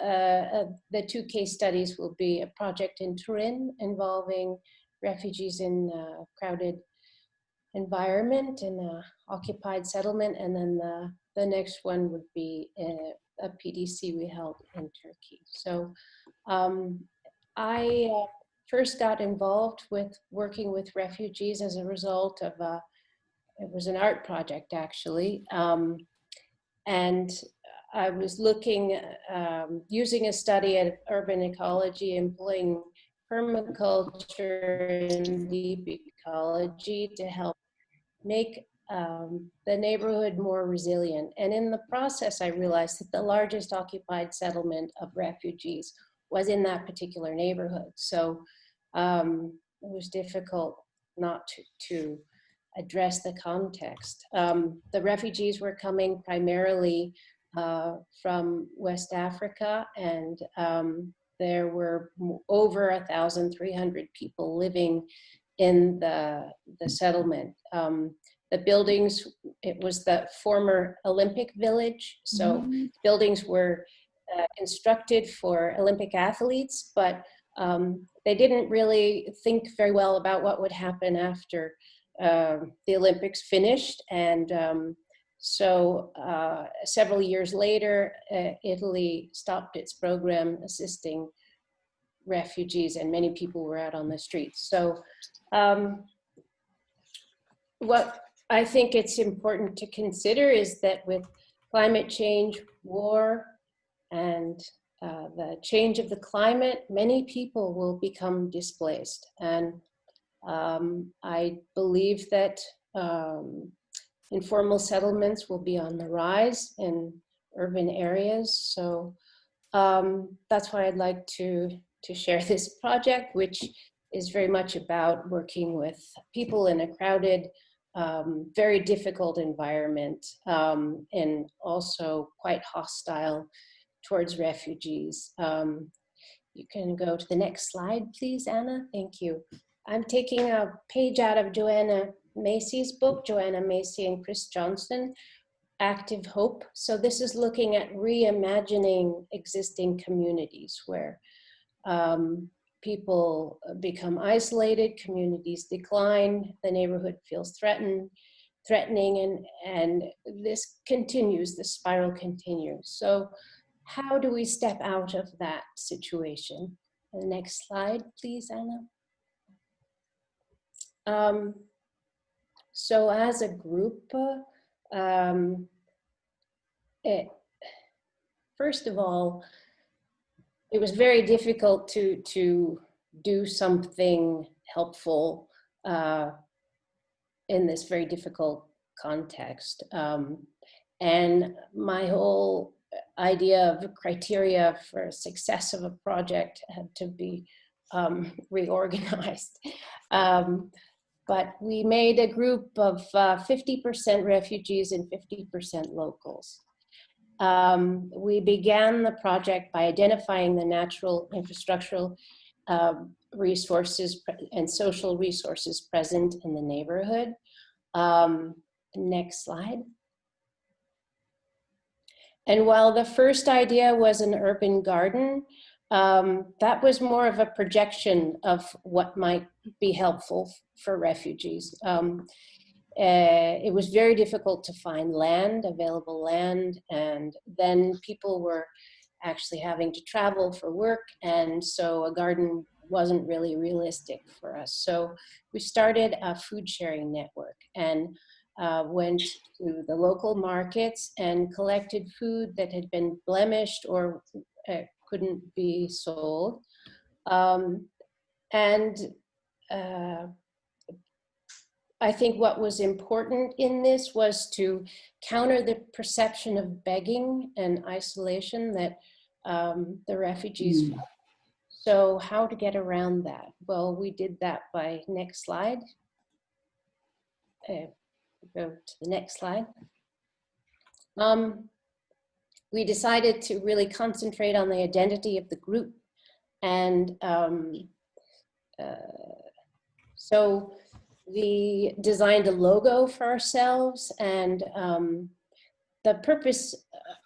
the 2 case studies will be a project in Turin involving refugees in a crowded environment in an occupied settlement, and then the next one would be a PDC we held in Turkey. So I first got involved with working with refugees as a result of it was an art project actually, and I was looking using a study at urban ecology, employing permaculture and deep ecology to help make the neighborhood more resilient. And in the process, I realized that the largest occupied settlement of refugees was in that particular neighborhood. So it was difficult not to address the context. The refugees were coming primarily from West Africa, and there were over 1,300 people living in the settlement. The buildings, it was the former Olympic Village, so buildings were constructed for Olympic athletes, but they didn't really think very well about what would happen after the Olympics finished. And so several years later, Italy stopped its program assisting refugees, and many people were out on the streets. So what I think it's important to consider is that with climate change, war, and the change of the climate, many people will become displaced. And I believe that informal settlements will be on the rise in urban areas. So that's why I'd like to share this project, which is very much about working with people in a crowded, very difficult environment, and also quite hostile towards refugees. You can go to the next slide, please, Anna. Thank you. I'm taking a page out of Joanna Macy's book, Joanna Macy and Chris Johnson, Active Hope. So this is looking at reimagining existing communities where people become isolated, communities decline, the neighborhood feels threatening, and this continues, the spiral continues. So how do we step out of that situation? The next slide, please, Anna. So as a group, first of all, it was very difficult to do something helpful in this very difficult context. And my whole idea of criteria for success of a project had to be reorganized. But we made a group of 50% refugees and 50% locals. We began the project by identifying the natural infrastructural resources and social resources present in the neighborhood. Next slide. And while the first idea was an urban garden, that was more of a projection of what might be helpful for refugees. It was very difficult to find land, available land, and then people were actually having to travel for work, and so a garden wasn't really realistic for us. So we started a food sharing network and went to the local markets and collected food that had been blemished or couldn't be sold. I think what was important in this was to counter the perception of begging and isolation that the refugees felt. So how to get around that? Well, we did that by, next slide. Go to the next slide. We decided to really concentrate on the identity of the group. And so we designed a logo for ourselves, and the purpose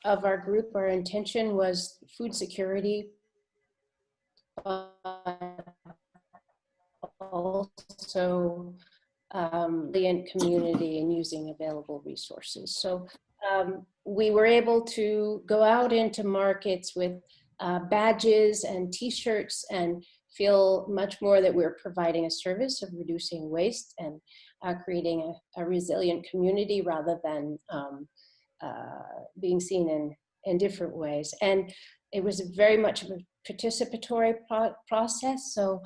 of our group, our intention was food security, but also resilient community and using available resources. So we were able to go out into markets with badges and t-shirts and feel much more that we're providing a service of reducing waste and creating a resilient community rather than being seen in different ways. And it was very much of a participatory process. So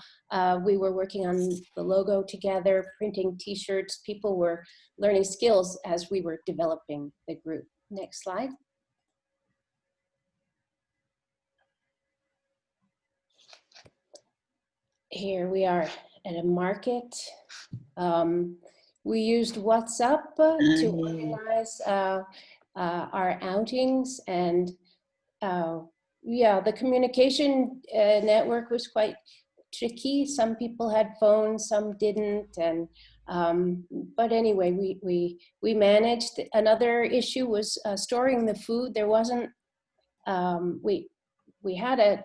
we were working on the logo together, printing t-shirts. People were learning skills as we were developing the group. Next slide. Here we are at a market. We used WhatsApp to organize our outings, and yeah, the communication network was quite tricky. Some people had phones, some didn't, and but anyway, we managed. Another issue was storing the food. There wasn't we had a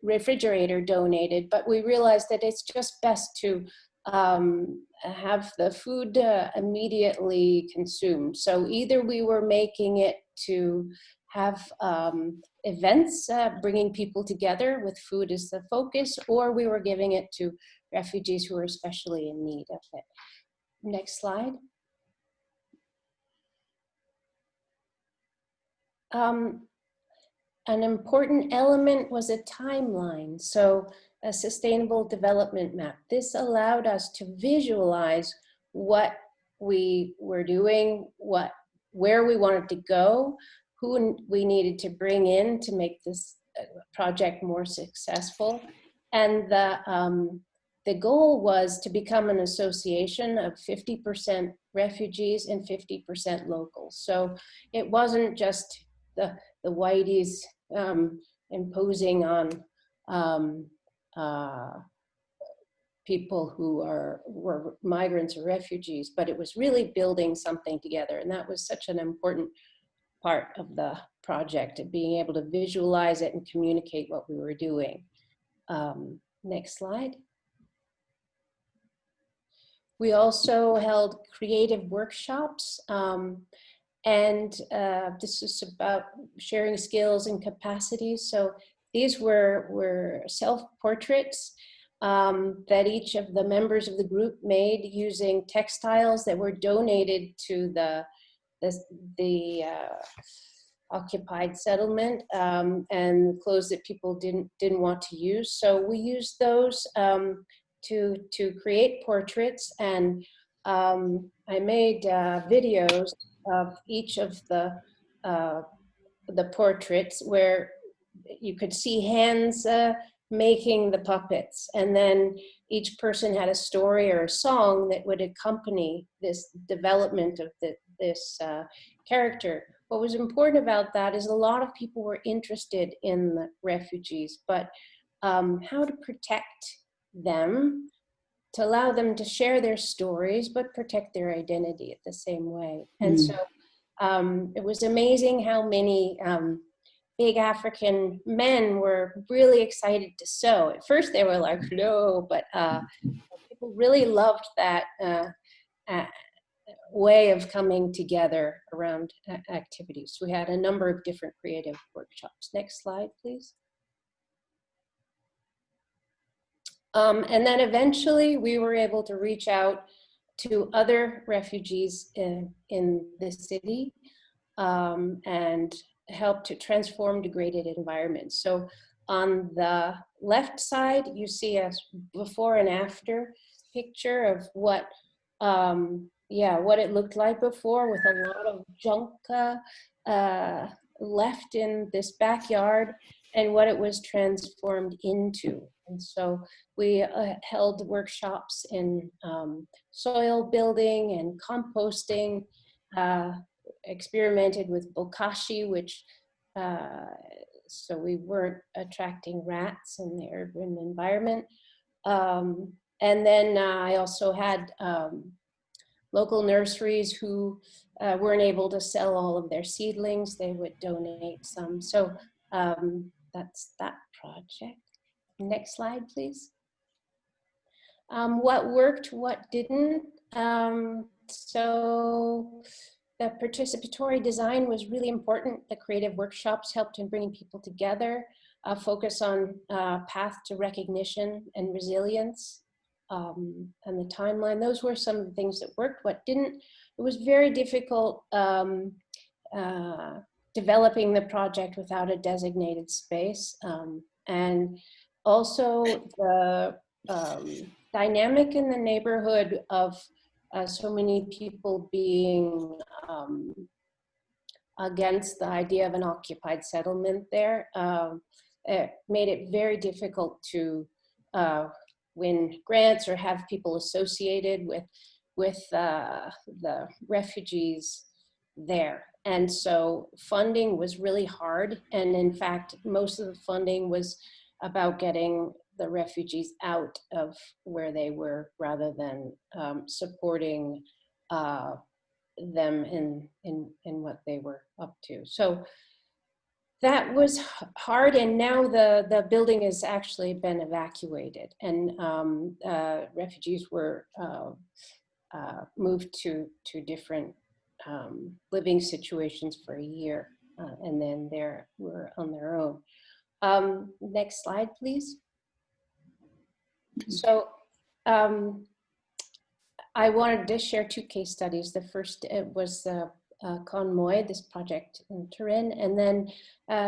refrigerator donated, but we realized that it's just best to have the food immediately consumed. So either we were making it to have events, bringing people together with food as the focus, or we were giving it to refugees who were especially in need of it. Next slide. An important element was a timeline, so a sustainable development map. This allowed us to visualize what we were doing, where we wanted to go, who we needed to bring in to make this project more successful. And the goal was to become an association of 50% refugees and 50% locals. So it wasn't just the whiteys imposing on people who were migrants or refugees, but it was really building something together. And that was such an important part of the project, of being able to visualize it and communicate what we were doing. Next slide. We also held creative workshops, and this is about sharing skills and capacities. So these were self-portraits that each of the members of the group made using textiles that were donated to the occupied settlement, and clothes that people didn't want to use. So we used those to create portraits, and I made videos of each of the portraits where you could see hands making the puppets, and then each person had a story or a song that would accompany this development of this character. What was important about that is a lot of people were interested in the refugees, but how to protect them, to allow them to share their stories, but protect their identity at the same way. And so it was amazing how many big African men were really excited to sew. At first they were like, no, but people really loved that way of coming together around activities. We had a number of different creative workshops. Next slide, please. And then eventually we were able to reach out to other refugees in the city and help to transform degraded environments. So on the left side, you see a before and after picture of what it looked like before, with a lot of junk left in this backyard, and what it was transformed into. And so we held workshops in soil building and composting, experimented with bokashi, which, so we weren't attracting rats in the urban environment. And then I also had local nurseries who weren't able to sell all of their seedlings. They would donate some. So that's that project. Next slide, please. What worked, what didn't. So the participatory design was really important. The creative workshops helped in bringing people together, focus on path to recognition and resilience, and the timeline. Those were some of the things that worked. What didn't, it was very difficult developing the project without a designated space. And also the dynamic in the neighborhood of so many people being against the idea of an occupied settlement there. It made it very difficult to win grants or have people associated with the refugees there. And so funding was really hard. And in fact, most of the funding was about getting the refugees out of where they were rather than supporting them in what they were up to. So that was hard, and now the building has actually been evacuated, and refugees were moved to different living situations for a year, and then they were on their own. Next slide, please. So I wanted to share two case studies. The first was Conmoy, this project in Turin, and then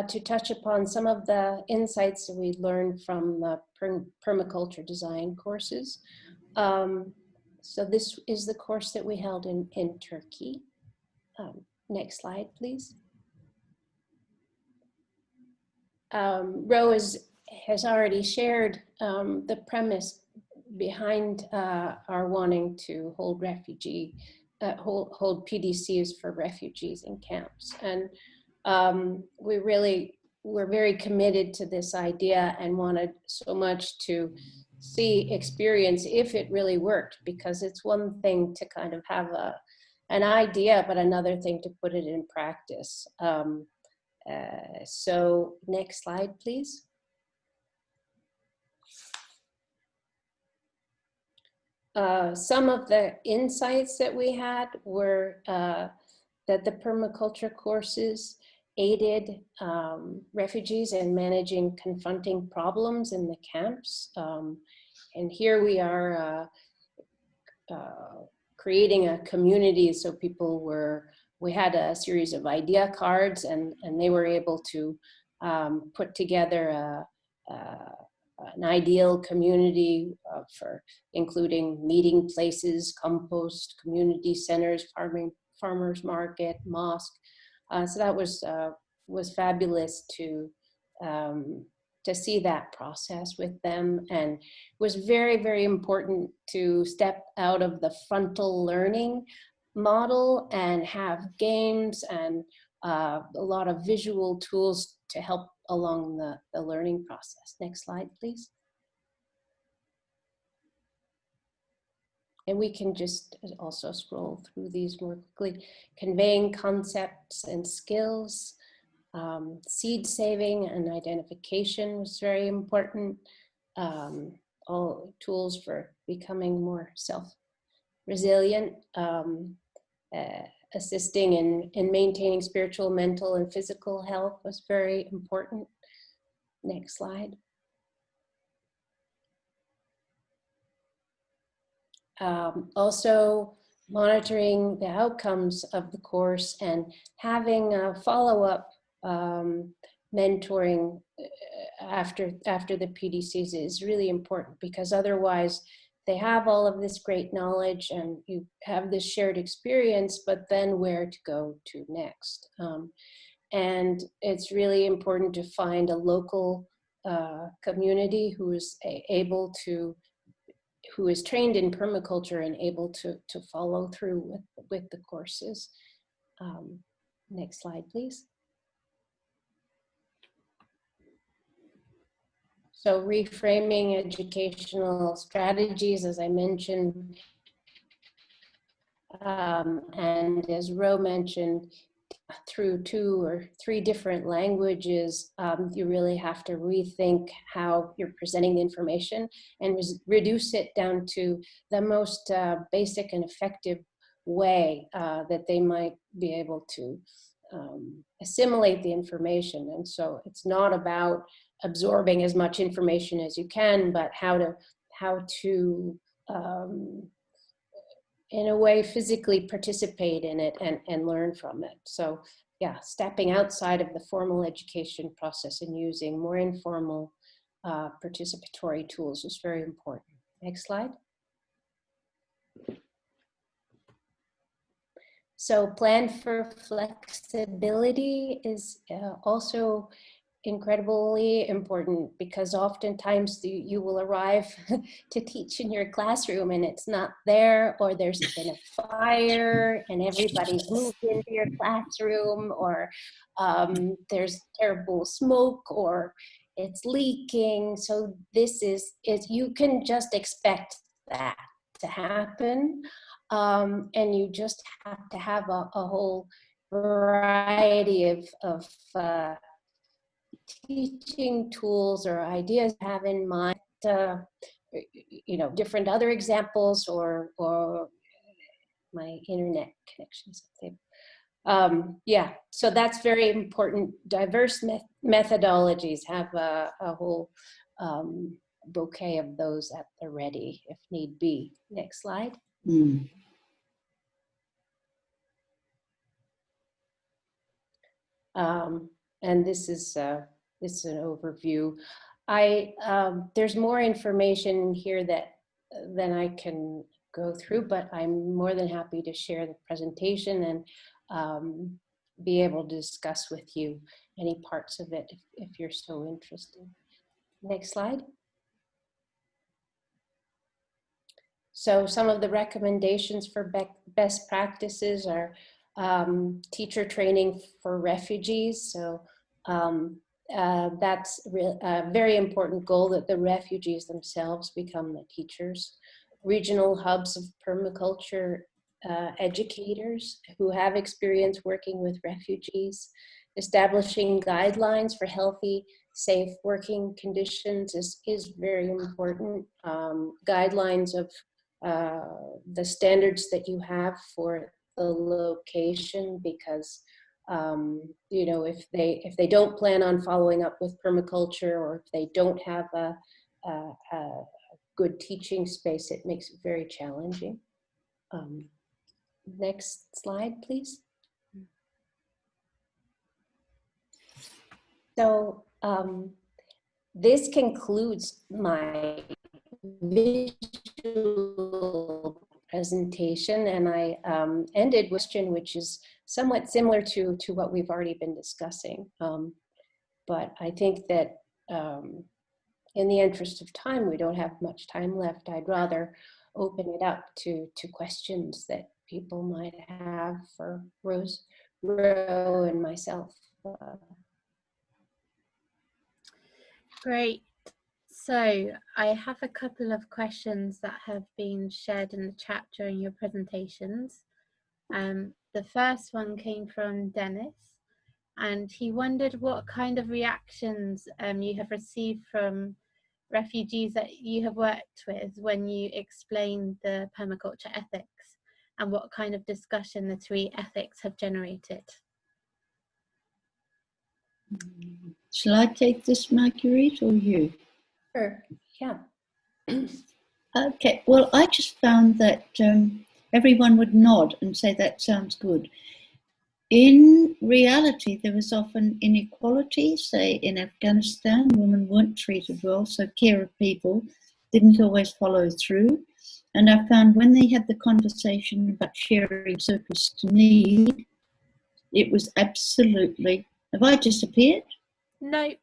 to touch upon some of the insights that we learned from the permaculture design courses. So this is the course that we held in Turkey. Next slide, please. Ro has already shared the premise behind our wanting to hold hold PDCs for refugees in camps. And we're very committed to this idea and wanted so much to experience if it really worked, because it's one thing to kind of have an idea, but another thing to put it in practice. So next slide, please. Some of the insights that we had were that the permaculture courses aided refugees in managing confronting problems in the camps. And here we are creating a community, so we had a series of idea cards, and they were able to put together an ideal community for including meeting places, compost, community centers, farmers market, mosque. So that was fabulous to see that process with them, and it was very, very important to step out of the frontal learning model and have games and a lot of visual tools to help along the learning process. Next slide, please. And we can just also scroll through these more quickly. Conveying concepts and skills, seed saving and identification was very important. All tools for becoming more self-resilient, assisting in maintaining spiritual, mental, and physical health was very important. Next slide. Also monitoring the outcomes of the course and having a follow-up mentoring after the PDCs is really important, because otherwise they have all of this great knowledge and you have this shared experience, but then where to go to next. And it's really important to find a local community who is who is trained in permaculture and able to follow through with the courses. Next slide, please. So reframing educational strategies, as I mentioned, and as Ro mentioned, through 2 or 3 different languages, you really have to rethink how you're presenting the information and reduce it down to the most basic and effective way that they might be able to assimilate the information. And so it's not about absorbing as much information as you can, but how to in a way physically participate in it and learn from it. So yeah, stepping outside of the formal education process and using more informal participatory tools is very important. Next slide. So plan for flexibility is also incredibly important, because oftentimes you will arrive to teach in your classroom and it's not there, or there's been a fire and everybody's moved into your classroom, or there's terrible smoke, or it's leaking. So this is you can just expect that to happen, and you just have to have a whole variety of teaching tools or ideas have in mind, different other examples, or my internet connections. Yeah, so that's very important. Diverse methodologies, have a whole bouquet of those at the ready if need be. Next slide. And this is an overview. There's more information here than I can go through, but I'm more than happy to share the presentation and be able to discuss with you any parts of it if you're so interested. Next slide. So some of the recommendations for best practices are teacher training for refugees. So that's a very important goal, that the refugees themselves become the teachers. Regional hubs of permaculture educators who have experience working with refugees. Establishing guidelines for healthy, safe working conditions is very important. Guidelines of the standards that you have for the location, because if they don't plan on following up with permaculture, or if they don't have a good teaching space, it makes it very challenging. Next slide, please. So this concludes my visual presentation, and I ended with a question which is somewhat similar to what we've already been discussing. But I think that in the interest of time, we don't have much time left. I'd rather open it up to questions that people might have for Rose, Ro, and myself. Great. So I have a couple of questions that have been shared in the chat during your presentations. The first one came from Dennis, and he wondered what kind of reactions you have received from refugees that you have worked with when you explain the permaculture ethics, and what kind of discussion the three ethics have generated. Shall I take this, Marguerite, or you? Sure, yeah. Okay, well, I just found that everyone would nod and say that sounds good. In reality, there was often inequality. Say in Afghanistan, women weren't treated well, so care of people didn't always follow through. And I found when they had the conversation about sharing surplus to need, it was absolutely... Have I disappeared? No.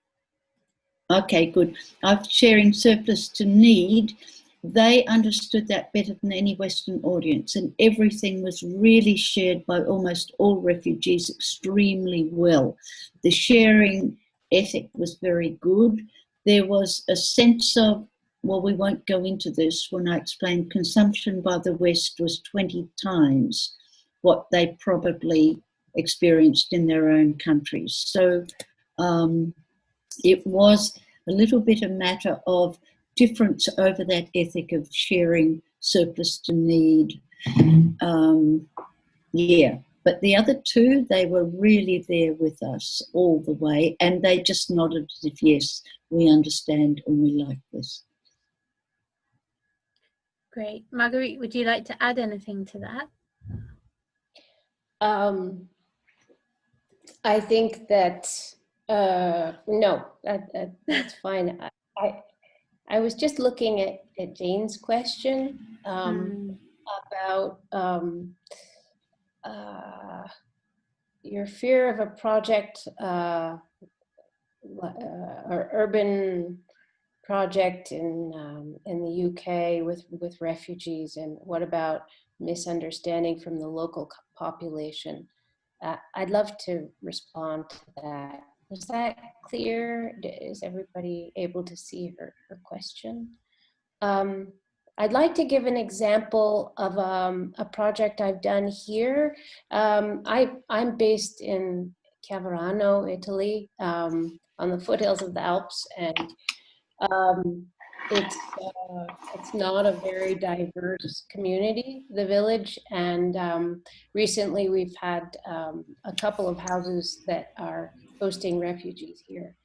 Okay, good. Of sharing surplus to need, they understood that better than any Western audience, and everything was really shared by almost all refugees extremely well. The sharing ethic was very good. There was a sense of, well, we won't go into this when I explained consumption by the West was 20 times what they probably experienced in their own countries. So it was a little bit a matter of difference over that ethic of sharing surplus to need. Yeah, but the other two, they were really there with us all the way, and they just nodded as if, yes, we understand and we like this. Great. Marguerite, would you like to add anything to that? I think that, no, that's fine. I was just looking at Jane's question about your fear of a project or urban project in the UK with refugees, and what about misunderstanding from the local population? I'd love to respond to that. Was that clear? Is everybody able to see her question? I'd like to give an example of a project I've done here. I'm based in Cavarano, Italy, on the foothills of the Alps, and it's not a very diverse community, the village, and recently we've had a couple of houses that are hosting refugees here.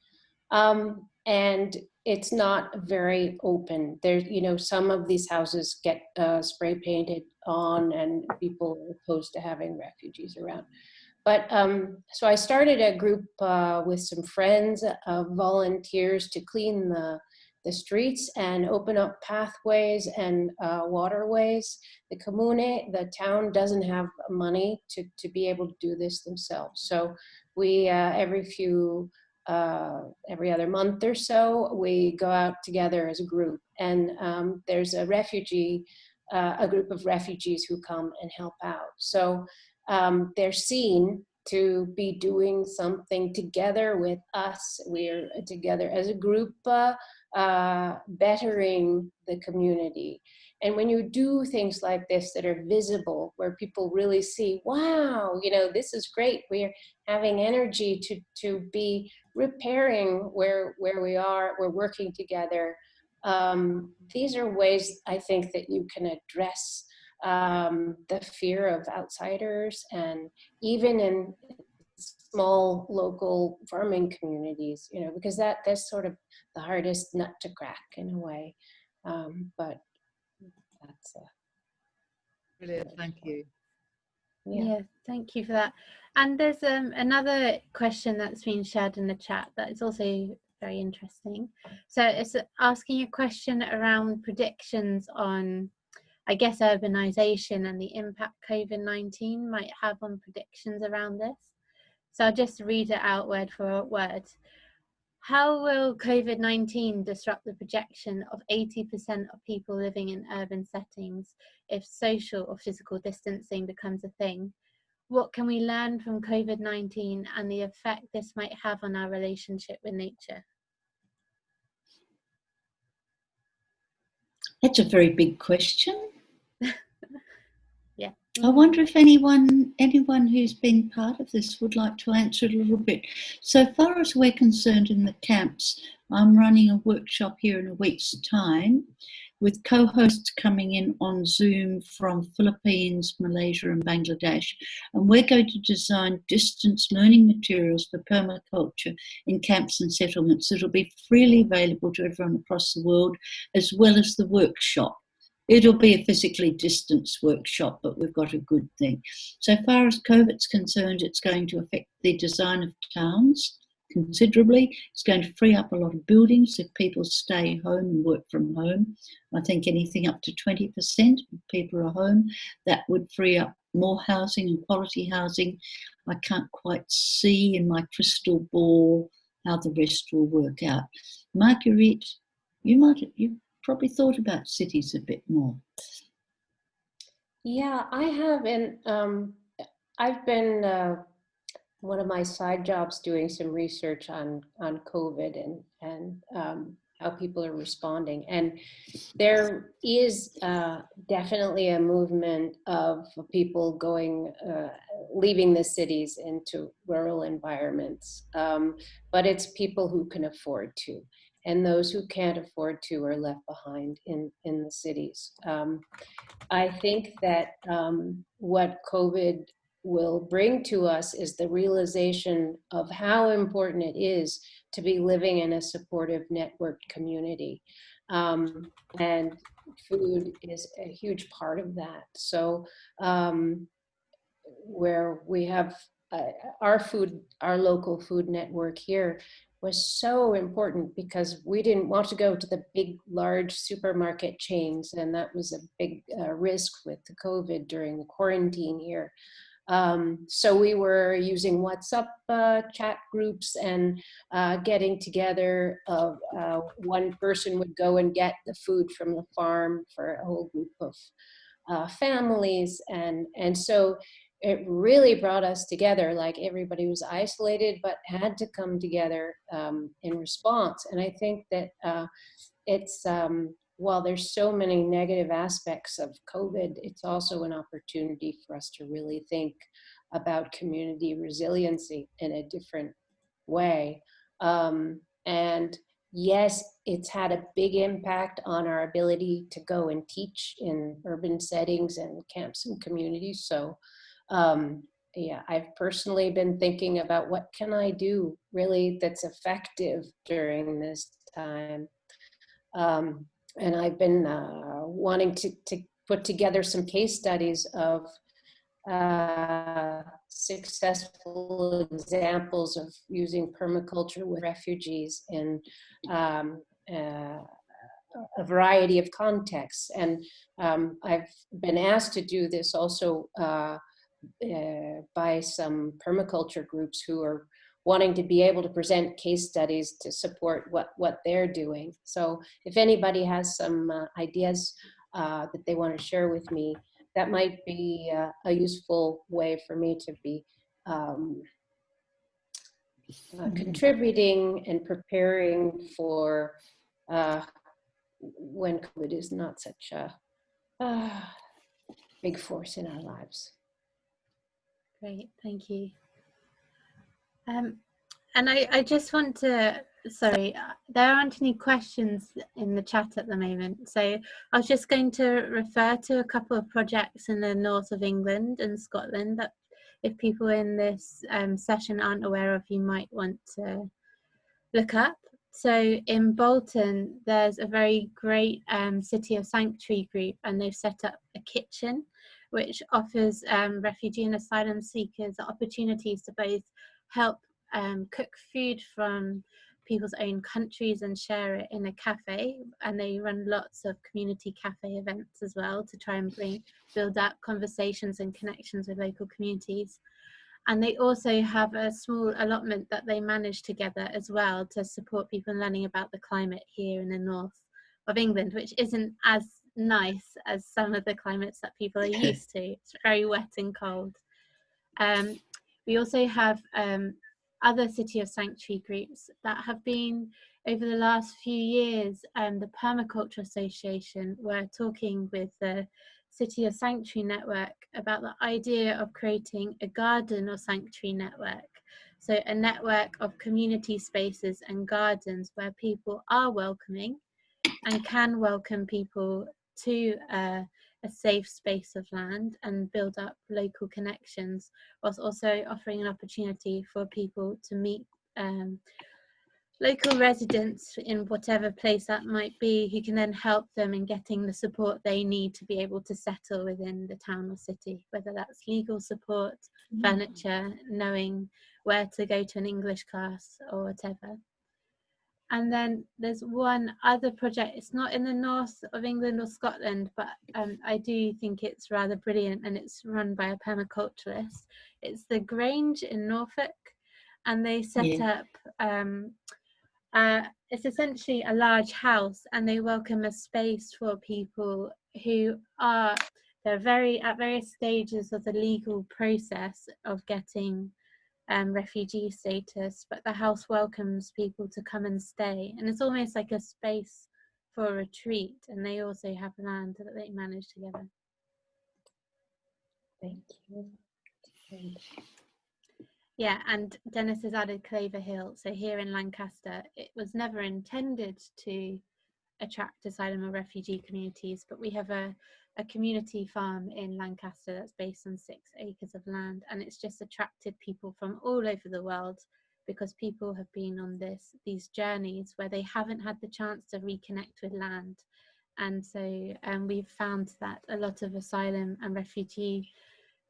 And it's not very open. There's, some of these houses get spray painted on, and people are opposed to having refugees around. But so I started a group with some friends of volunteers to clean the streets and open up pathways and waterways. The comune, the town, doesn't have money to be able to do this themselves. So we, every other month or so, we go out together as a group, and there's a group of refugees who come and help out. So they're seen to be doing something together with us. We're together as a group, bettering the community. And when you do things like this that are visible, where people really see, wow, this is great. We're having energy to be repairing where we are. We're working together. These are ways, I think, that you can address the fear of outsiders, and even in small local farming communities, because that's sort of the hardest nut to crack in a way. But that's brilliant. Thank you. Yeah, thank you for that. And there's another question that's been shared in the chat that is also very interesting. So it's asking a question around predictions on, I guess, urbanization and the impact COVID-19 might have on predictions around this. So I'll just read it out word for word. How will COVID-19 disrupt the projection of 80% of people living in urban settings if social or physical distancing becomes a thing? What can we learn from COVID-19 and the effect this might have on our relationship with nature? That's a very big question. Yeah. I wonder if anyone who's been part of this would like to answer it a little bit. So far as we're concerned in the camps, I'm running a workshop here in a week's time with co-hosts coming in on Zoom from Philippines, Malaysia and Bangladesh. And we're going to design distance learning materials for permaculture in camps and settlements. It'll be freely available to everyone across the world, as well as the workshop. It'll be a physically distanced workshop, but we've got a good thing. So far as COVID's concerned, it's going to affect the design of towns considerably. It's going to free up a lot of buildings if people stay home and work from home. I think anything up to 20% of people are home. That would free up more housing and quality housing. I can't quite see in my crystal ball how the rest will work out. Marguerite, you probably thought about cities a bit more. Yeah, I have, and I've been one of my side jobs doing some research on COVID and how people are responding, and there is definitely a movement of people leaving the cities into rural environments, but it's people who can afford to. And those who can't afford to are left behind in the cities. I think that what COVID will bring to us is the realization of how important it is to be living in a supportive networked community. And food is a huge part of that. So where we have our local food network here, was so important, because we didn't want to go to the big, large supermarket chains, and that was a big risk with the COVID during the quarantine year. So we were using WhatsApp chat groups and getting together. One person would go and get the food from the farm for a whole group of families, and so it really brought us together. Like, everybody was isolated but had to come together in response. And I think that it's while there's so many negative aspects of COVID, it's also an opportunity for us to really think about community resiliency in a different way. And yes, it's had a big impact on our ability to go and teach in urban settings and camps and communities. So yeah, I've personally been thinking about what can I do really that's effective during this time. And I've been wanting to put together some case studies of successful examples of using permaculture with refugees in a variety of contexts. And I've been asked to do this also by some permaculture groups who are wanting to be able to present case studies to support what they're doing. So if anybody has some ideas that they want to share with me, that might be a useful way for me to be contributing and preparing for when COVID is not such a big force in our lives. Great, thank you. And I just want to, sorry, there aren't any questions in the chat at the moment. So I was just going to refer to a couple of projects in the north of England and Scotland that if people in this session aren't aware of, you might want to look up. So in Bolton, there's a very great City of Sanctuary group, and they've set up a kitchen which offers refugee and asylum seekers opportunities to both help cook food from people's own countries and share it in a cafe. And they run lots of community cafe events as well to try and build up conversations and connections with local communities. And they also have a small allotment that they manage together as well to support people in learning about the climate here in the north of England, which isn't as nice as some of the climates that people are used to. It's very wet and cold. We also have other City of Sanctuary groups that have been, over the last few years, the Permaculture Association were talking with the City of Sanctuary network about the idea of creating a garden or sanctuary network. So a network of community spaces and gardens where people are welcoming and can welcome people to a safe space of land and build up local connections, whilst also offering an opportunity for people to meet local residents in whatever place that might be, who can then help them in getting the support they need to be able to settle within the town or city, whether that's legal support, furniture, knowing where to go to an English class or whatever. And then there's one other project, it's not in the north of England or Scotland, but I do think it's rather brilliant, and it's run by a permaculturist. It's the Grange in Norfolk, and they set up, it's essentially a large house, and they welcome a space for people who are, they're at various stages of the legal process of getting refugee status, but the house welcomes people to come and stay, and it's almost like a space for a retreat, and they also have land that they manage together. Thank you. Yeah, and Dennis has added Claver Hill. So here in Lancaster, it was never intended to attract asylum or refugee communities, but we have a community farm in Lancaster that's based on 6 acres of land, and it's just attracted people from all over the world, because people have been on these journeys where they haven't had the chance to reconnect with land. And so we've found that a lot of asylum and refugee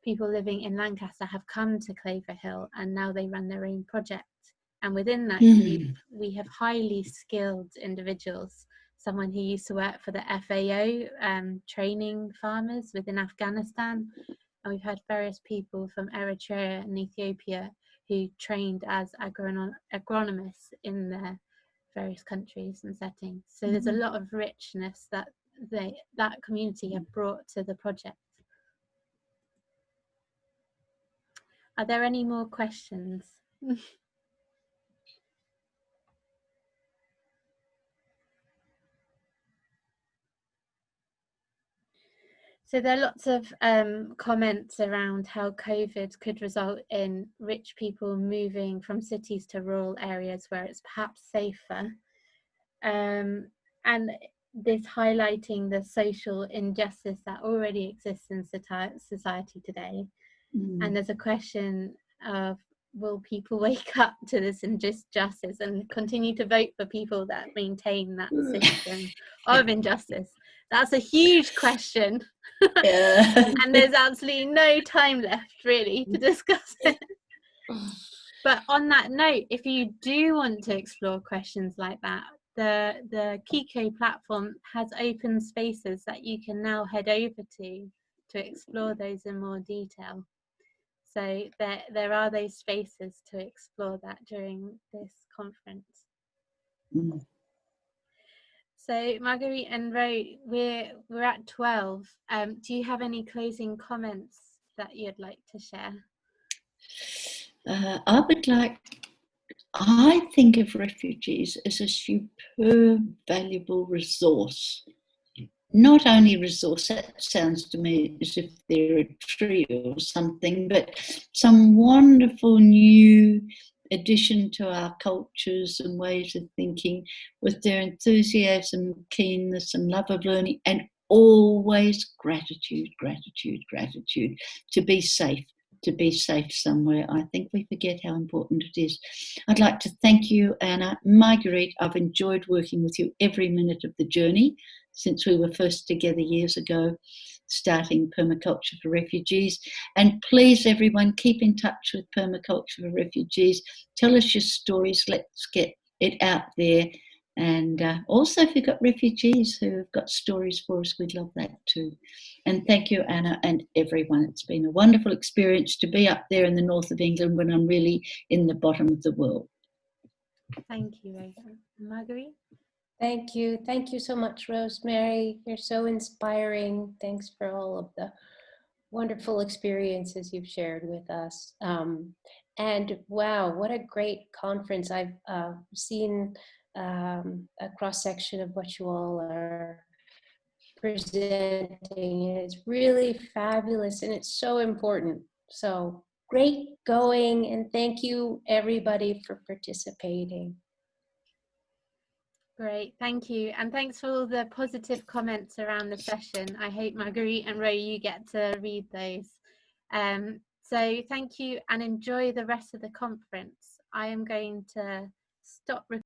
people living in Lancaster have come to Claver Hill, and now they run their own project And within that group, we have highly skilled individuals. Someone who used to work for the FAO, training farmers within Afghanistan. And we've had various people from Eritrea and Ethiopia who trained as agronomists in their various countries and settings. So there's a lot of richness that that community have brought to the project. Are there any more questions? So there are lots of comments around how COVID could result in rich people moving from cities to rural areas where it's perhaps safer. And this highlighting the social injustice that already exists in society today. And there's a question of, will people wake up to this injustice and continue to vote for people that maintain that system of injustice? That's a huge question. And there's absolutely no time left really to discuss it. But on that note, if you do want to explore questions like that, the Kiko platform has open spaces that you can now head over to explore those in more detail. So there are those spaces to explore that during this conference. So Marguerite and Ro, we're at 12. Do you have any closing comments that you'd like to share? I think of refugees as a superb, valuable resource. Not only resource, that sounds to me as if they're a tree or something, but some wonderful new addition to our cultures and ways of thinking, with their enthusiasm, keenness and love of learning, and always gratitude, gratitude, gratitude, to be safe somewhere. I think we forget how important it is. I'd like to thank you, Anna. Marguerite, I've enjoyed working with you every minute of the journey since we were first together years ago, starting Permaculture for Refugees. And please, everyone, keep in touch with Permaculture for Refugees. Tell us your stories. Let's get it out there. And also, if you've got refugees who have got stories for us, we'd love that too. And thank you, Anna, and everyone. It's been a wonderful experience to be up there in the north of England when I'm really in the bottom of the world. Thank you, Rosa. Marguerite? Thank you. Thank you so much, Rosemary. You're so inspiring. Thanks for all of the wonderful experiences you've shared with us. And wow, what a great conference. I've seen a cross-section of what you all are presenting. It's really fabulous and it's so important. So great going, and thank you everybody for participating. Great, thank you. And thanks for all the positive comments around the session. I hope Marguerite and Ro, you get to read those. So thank you and enjoy the rest of the conference. I am going to stop recording.